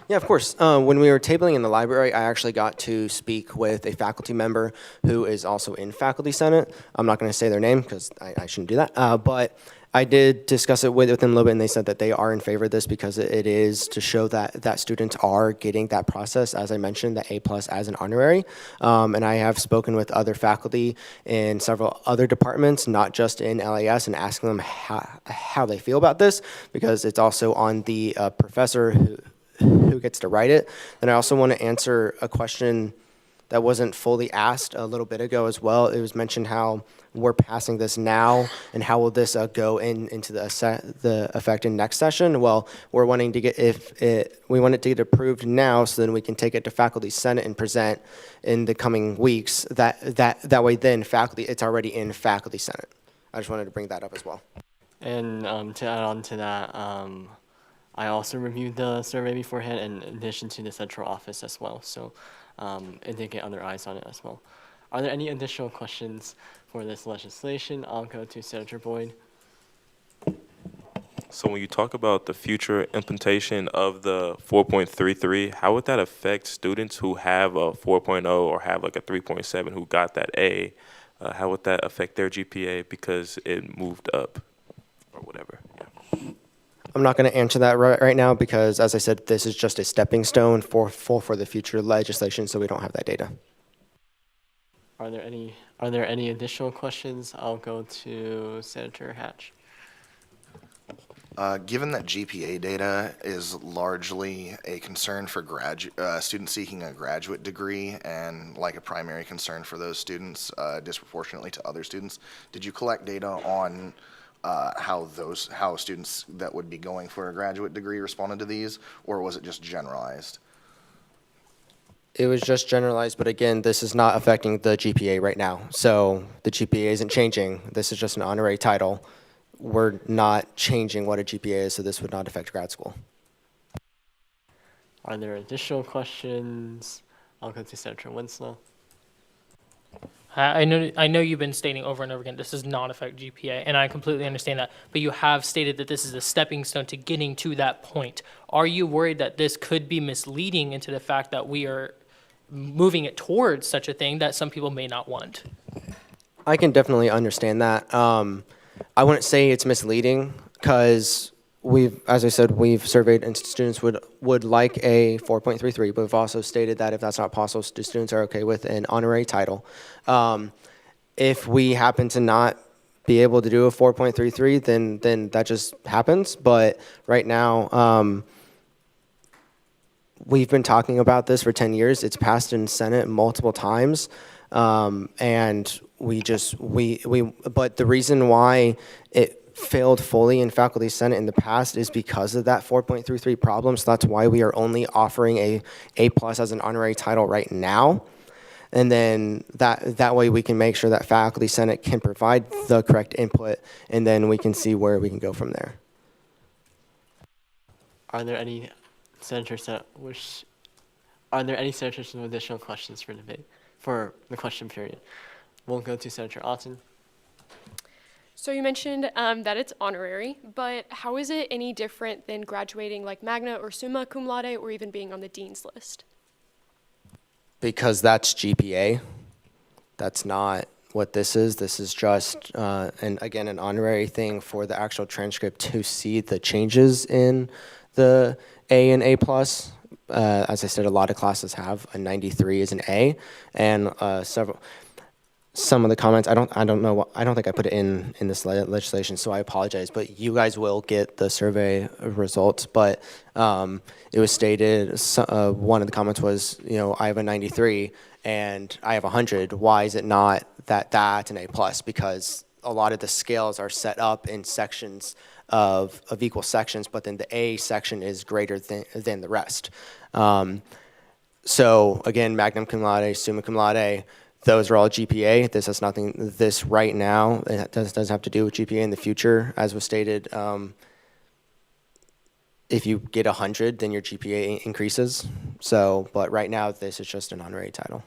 Speaker 5: Yeah, of course. When we were tabling in the library, I actually got to speak with a faculty member who is also in Faculty Senate. I'm not going to say their name because I shouldn't do that, but I did discuss it with them a little bit, and they said that they are in favor of this because it is to show that students are getting that process, as I mentioned, the A plus as an honorary. And I have spoken with other faculty in several other departments, not just in LAS, and asking them how they feel about this, because it's also on the professor who gets to write it. Then I also want to answer a question that wasn't fully asked a little bit ago as well. It was mentioned how we're passing this now, and how will this go into the effect in next session? Well, we're wanting to get, we want it to get approved now, so then we can take it to Faculty Senate and present in the coming weeks. That way then faculty, it's already in Faculty Senate. I just wanted to bring that up as well.
Speaker 1: And to add on to that, I also reviewed the survey beforehand in addition to the central office as well. So it did get other eyes on it as well. Are there any additional questions for this legislation? I'll go to Senator Boyd.
Speaker 21: So when you talk about the future implementation of the 4.33, how would that affect students who have a 4.0 or have like a 3.7 who got that A? How would that affect their GPA because it moved up or whatever? Yeah.
Speaker 5: I'm not going to answer that right now because, as I said, this is just a stepping stone for the future legislation, so we don't have that data.
Speaker 1: Are there any additional questions? I'll go to Senator Hatch.
Speaker 18: Given that GPA data is largely a concern for students seeking a graduate degree and like a primary concern for those students disproportionately to other students, did you collect data on how students that would be going for a graduate degree responded to these, or was it just generalized?
Speaker 5: It was just generalized, but again, this is not affecting the GPA right now. So the GPA isn't changing. This is just an honorary title. We're not changing what a GPA is, so this would not affect grad school.
Speaker 1: Are there additional questions? I'll go to Senator Winslow.
Speaker 3: I know you've been stating over and over again, this does not affect GPA, and I completely understand that, but you have stated that this is a stepping stone to getting to that point. Are you worried that this could be misleading into the fact that we are moving it towards such a thing that some people may not want?
Speaker 5: I can definitely understand that. I wouldn't say it's misleading because as I said, we've surveyed and students would like a 4.33, but we've also stated that if that's not possible, students are okay with an honorary title. If we happen to not be able to do a 4.33, then that just happens. But right now, we've been talking about this for 10 years. It's passed in Senate multiple times. And but the reason why it failed fully in Faculty Senate in the past is because of that 4.33 problem. So that's why we are only offering A plus as an honorary title right now. And then that way we can make sure that Faculty Senate can provide the correct input, and then we can see where we can go from there.
Speaker 1: Are there any senators with additional questions for debate, for the question period? We'll go to Senator Otten.
Speaker 9: So you mentioned that it's honorary, but how is it any different than graduating like magna or summa cum laude or even being on the dean's list?
Speaker 5: Because that's GPA. That's not what this is. This is just, and again, an honorary thing for the actual transcript to see the changes in the A and A plus. As I said, a lot of classes have a 93 as an A, and some of the comments, I don't think I put it in this legislation, so I apologize, but you guys will get the survey results. But it was stated, one of the comments was, I have a 93 and I have 100. Why is it not that's an A plus? Because a lot of the scales are set up in sections of equal sections, but then the A section is greater than the rest. So again, magna cum laude, summa cum laude, those are all GPA. This has nothing, this right now, it doesn't have to do with GPA in the future. As was stated, if you get 100, then your GPA increases. So, but right now, this is just an honorary title.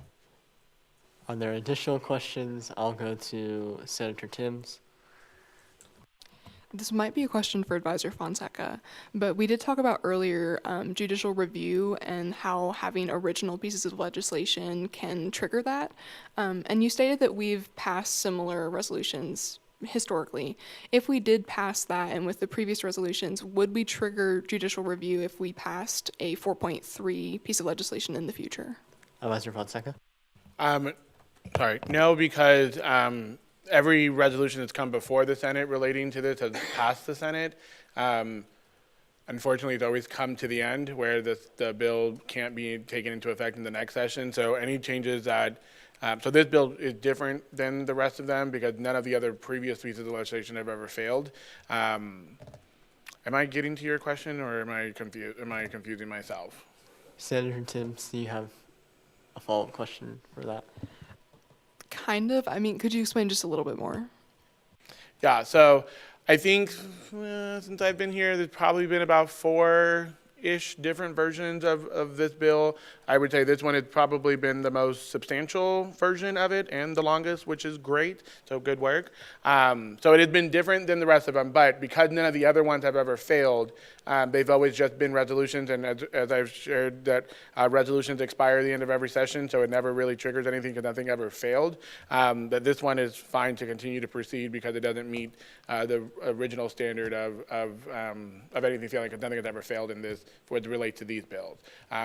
Speaker 1: Are there additional questions? I'll go to Senator Timms.
Speaker 15: This might be a question for Advisor Fonseca, but we did talk about earlier judicial review and how having original pieces of legislation can trigger that. And you stated that we've passed similar resolutions historically. If we did pass that and with the previous resolutions, would we trigger judicial review if we passed a 4.3 piece of legislation in the future?
Speaker 1: Advisor Fonseca?
Speaker 10: Sorry, no, because every resolution that's come before the Senate relating to this has passed the Senate. Unfortunately, it's always come to the end where the bill can't be taken into effect in the next session. So any changes that, so this bill is different than the rest of them because none of the other previous pieces of legislation have ever failed. Am I getting to your question or am I confusing myself?
Speaker 1: Senator Timms, do you have a follow-up question for that?
Speaker 15: Kind of. I mean, could you explain just a little bit more?
Speaker 10: Yeah, so I think since I've been here, there's probably been about 4-ish different versions of this bill. I would say this one has probably been the most substantial version of it and the longest, which is great, so good work. So it has been different than the rest of them, but because none of the other ones have ever failed, they've always just been resolutions, and as I've shared, that resolutions expire at the end of every session, so it never really triggers anything because nothing ever failed. That this one is fine to continue to proceed because it doesn't meet the original standard of anything failing because nothing has ever failed in this would relate to these bills.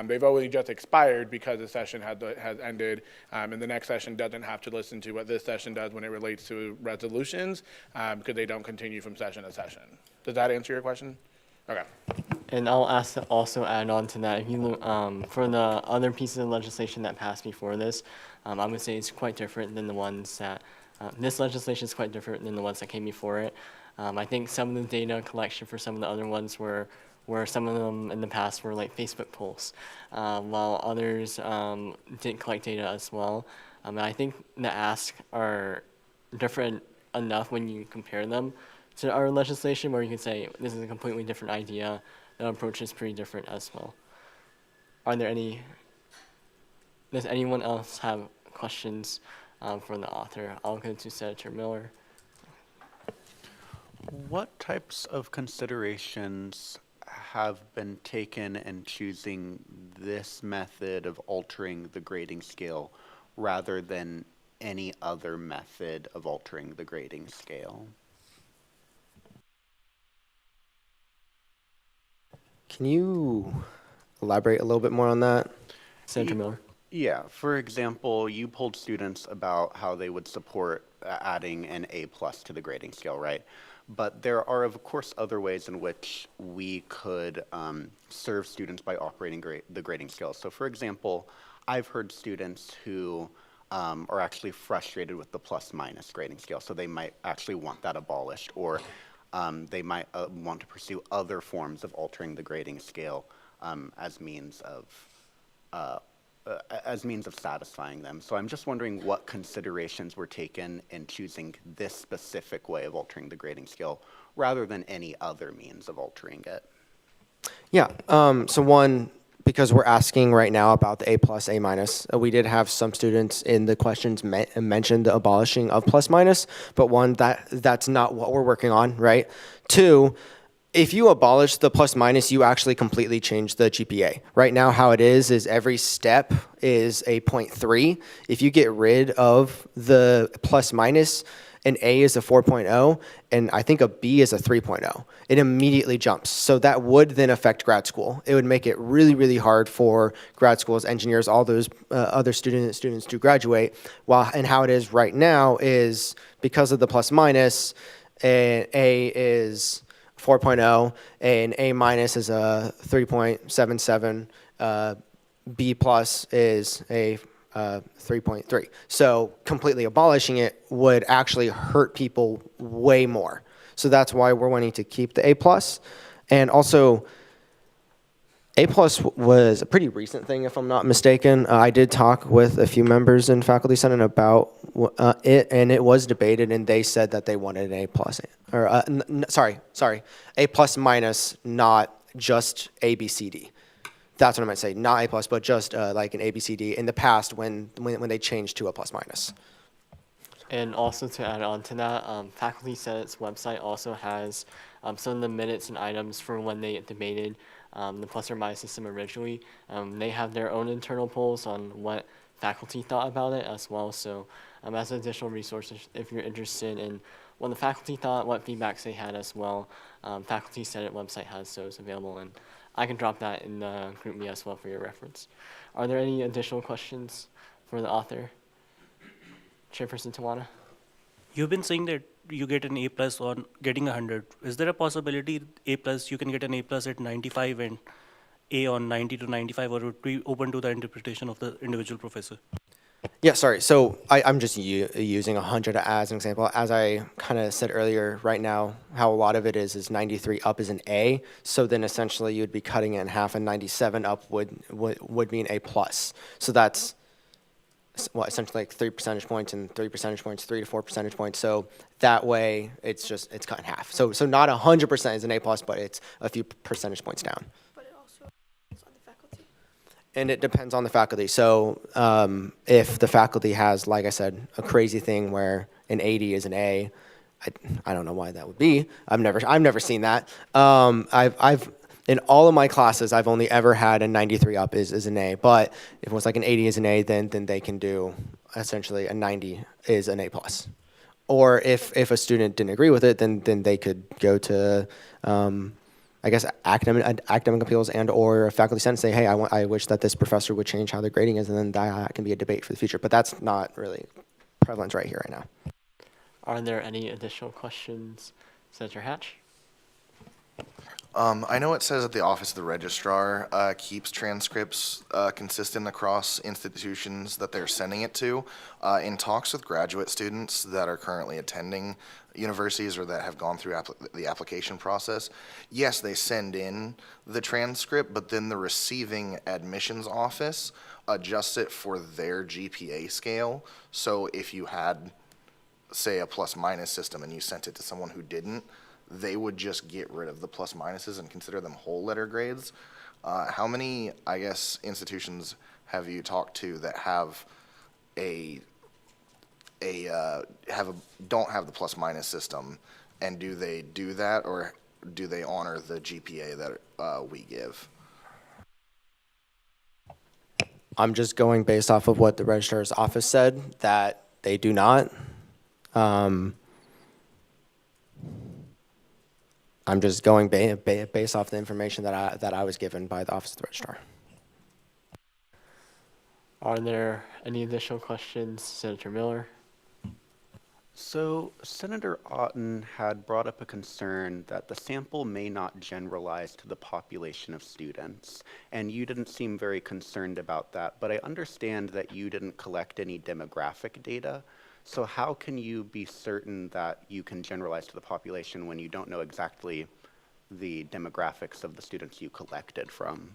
Speaker 10: They've always just expired because the session has ended, and the next session doesn't have to listen to what this session does when it relates to resolutions because they don't continue from session to session. Does that answer your question? Okay.
Speaker 1: And I'll ask to also add on to that. If you look for the other pieces of legislation that passed before this, I would say it's quite different than the ones that this legislation is quite different than the ones that came before it. I think some of the data collection for some of the other ones were where some of them in the past were like Facebook polls, while others didn't collect data as well. And I think the asks are different enough when you compare them to our legislation where you can say this is a completely different idea. The approach is pretty different as well. Does anyone else have questions for the author? I'll go to Senator Miller.
Speaker 6: What types of considerations have been taken in choosing this method of altering the grading scale rather than any other method of altering the grading scale?
Speaker 5: Can you elaborate a little bit more on that?
Speaker 1: Senator Miller.
Speaker 6: Yeah, for example, you polled students about how they would support adding an A+ to the grading scale, right? But there are, of course, other ways in which we could serve students by operating the grading scale. So, for example, I've heard students who are actually frustrated with the plus-minus grading scale, so they might actually want that abolished, or they might want to pursue other forms of altering the grading scale as means of satisfying them. So I'm just wondering what considerations were taken in choosing this specific way of altering the grading scale rather than any other means of altering it.
Speaker 5: Yeah, so one, because we're asking right now about the A plus, A minus. We did have some students in the questions mention the abolishing of plus minus, but one, that's not what we're working on, right? Two, if you abolish the plus minus, you actually completely change the GPA. Right now, how it is every step is a 0.3. If you get rid of the plus minus, an A is a 4.0, and I think a B is a 3.0. It immediately jumps. So that would then affect grad school. It would make it really, really hard for grad schools, engineers, all those other students to graduate. And how it is right now is because of the plus minus, an A is 4.0, an A minus is a 3.77, B plus is a 3.3. So completely abolishing it would actually hurt people way more. So that's why we're wanting to keep the A plus. And also, A plus was a pretty recent thing, if I'm not mistaken. I did talk with a few members in Faculty Senate about it, and it was debated, and they said that they wanted an A plus, or sorry, A plus minus, not just A, B, C, D. That's what I might say, not A plus, but just like an A, B, C, D in the past when they changed to a plus minus.
Speaker 1: And also to add on to that, Faculty Senate's website also has some of the minutes and items for when they debated the plus or minus system originally. They have their own internal polls on what faculty thought about it as well. So as an additional resource, if you're interested in what the faculty thought, what feedbacks they had as well, Faculty Senate website has those available, and I can drop that in the group me as well for your reference. Are there any additional questions for the author? Chairperson Tawana?
Speaker 8: You've been saying that you get an A plus on getting 100. Is there a possibility A plus, you can get an A plus at 95 and A on 90 to 95, or would it be open to the interpretation of the individual professor?
Speaker 5: Yeah, sorry. So I'm just using 100 as an example. As I kind of said earlier, right now, how a lot of it is 93 up is an A. So then essentially you'd be cutting it in half, and 97 up would be an A plus. So that's essentially like 3 percentage points and 3 percentage points, 3 to 4 percentage points. So that way it's cut in half. So not 100% is an A plus, but it's a few percentage points down. And it depends on the faculty. So if the faculty has, like I said, a crazy thing where an 80 is an A, I don't know why that would be. I've never seen that. I've in all of my classes, I've only ever had a 93 up is an A. But if it was like an 80 is an A, then they can do essentially a 90 is an A plus. Or if a student didn't agree with it, then they could go to I guess academic appeals and or faculty senate, say, hey, I wish that this professor would change how their grading is, and then that can be a debate for the future. But that's not really prevalent right here, right now.
Speaker 1: Are there any additional questions, Senator Hatch?
Speaker 18: I know it says that the Office of the Registrar keeps transcripts consistent across institutions that they're sending it to. In talks with graduate students that are currently attending universities or that have gone through the application process, yes, they send in the transcript, but then the receiving admissions office adjusts it for their GPA scale. So if you had, say, a plus minus system and you sent it to someone who didn't, they would just get rid of the plus minuses and consider them whole letter grades. How many, I guess, institutions have you talked to that have don't have the plus minus system, and do they do that, or do they honor the GPA that we give?
Speaker 5: I'm just going based off of what the registrar's office said, that they do not. I'm just going based off the information that I was given by the Office of the Registrar.
Speaker 1: Are there any additional questions, Senator Miller?
Speaker 6: So Senator Otten had brought up a concern that the sample may not generalize to the population of students, and you didn't seem very concerned about that, but I understand that you didn't collect any demographic data. So how can you be certain that you can generalize to the population when you don't know exactly the demographics of the students you collected from?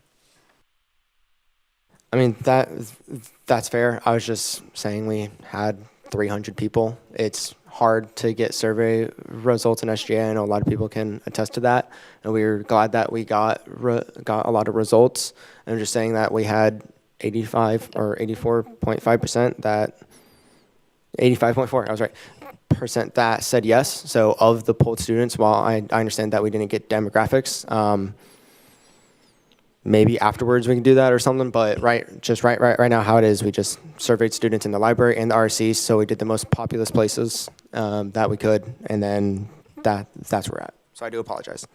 Speaker 5: I mean, that's fair. I was just saying we had 300 people. It's hard to get survey results in SGA. I know a lot of people can attest to that, and we were glad that we got a lot of results. And I'm just saying that we had 85 or 84.5% that 85.4, I was right, percent that said yes. So of the polled students, while I understand that we didn't get demographics, maybe afterwards we can do that or something, but right now how it is, we just surveyed students in the library and the RC, so we did the most populous places that we could, and then that's where we're at. So I do apologize.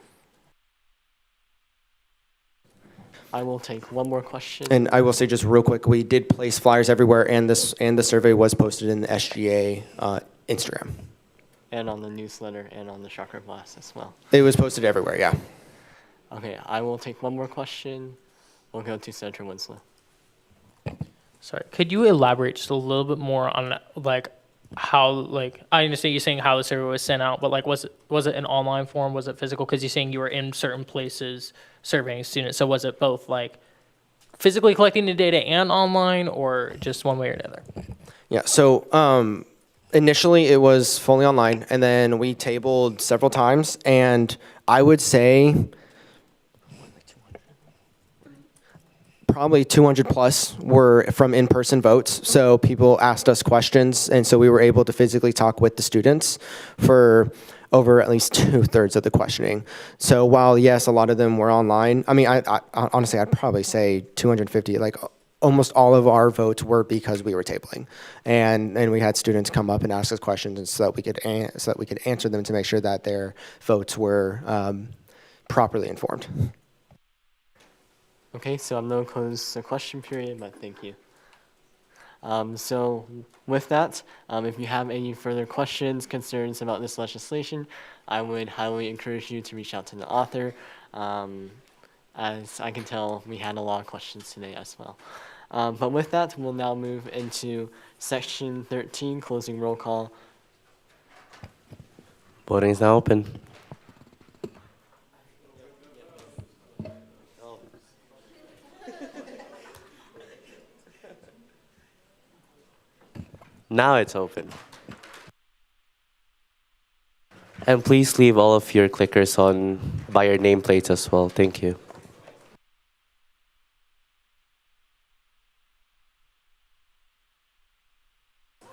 Speaker 1: I will take one more question.
Speaker 5: And I will say just real quick, we did place flyers everywhere, and the survey was posted in the SGA Instagram.
Speaker 1: And on the newsletter and on the Shocker Blast as well.
Speaker 5: It was posted everywhere, yeah.
Speaker 1: Okay, I will take one more question. We'll go to Senator Winslow.
Speaker 3: Sorry, could you elaborate just a little bit more on like how, like, I understand you saying how the survey was sent out, but like was it an online form? Was it physical? Because you're saying you were in certain places surveying students. So was it both like physically collecting the data and online, or just one way or another?
Speaker 5: Yeah, so initially it was fully online, and then we tabled several times, and I would say probably 200 plus were from in-person votes. So people asked us questions, and so we were able to physically talk with the students for over at least 2/3 of the questioning. So while yes, a lot of them were online, I mean, I honestly, I'd probably say 250, like almost all of our votes were because we were tabling, and we had students come up and ask us questions, and so that we could answer them to make sure that their votes were properly informed.
Speaker 1: Okay, so I'm going to close the question period, but thank you. So with that, if you have any further questions, concerns about this legislation, I would highly encourage you to reach out to the author. As I can tell, we had a lot of questions today as well. But with that, we'll now move into section 13, closing roll call.
Speaker 2: Voting is now open. Now it's open. And please leave all of your clickers on by your nameplates as well. Thank you.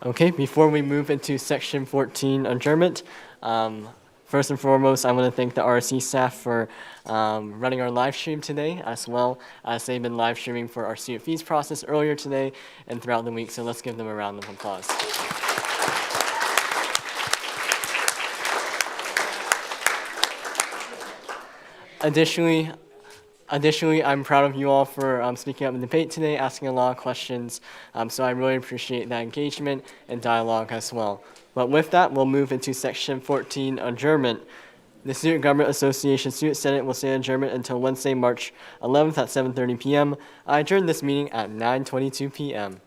Speaker 1: Okay, before we move into section 14, adjournment, first and foremost, I want to thank the RC staff for running our live stream today, as well as they've been live streaming for our student fees process earlier today and throughout the week, so let's give them a round of applause. Additionally, I'm proud of you all for speaking up in the debate today, asking a lot of questions, so I really appreciate that engagement and dialogue as well. But with that, we'll move into section 14, adjournment. The Student Government Association Student Senate will stay adjournment until Wednesday, March 11th at 7:30 p.m. I adjourn this meeting at 9:22 p.m.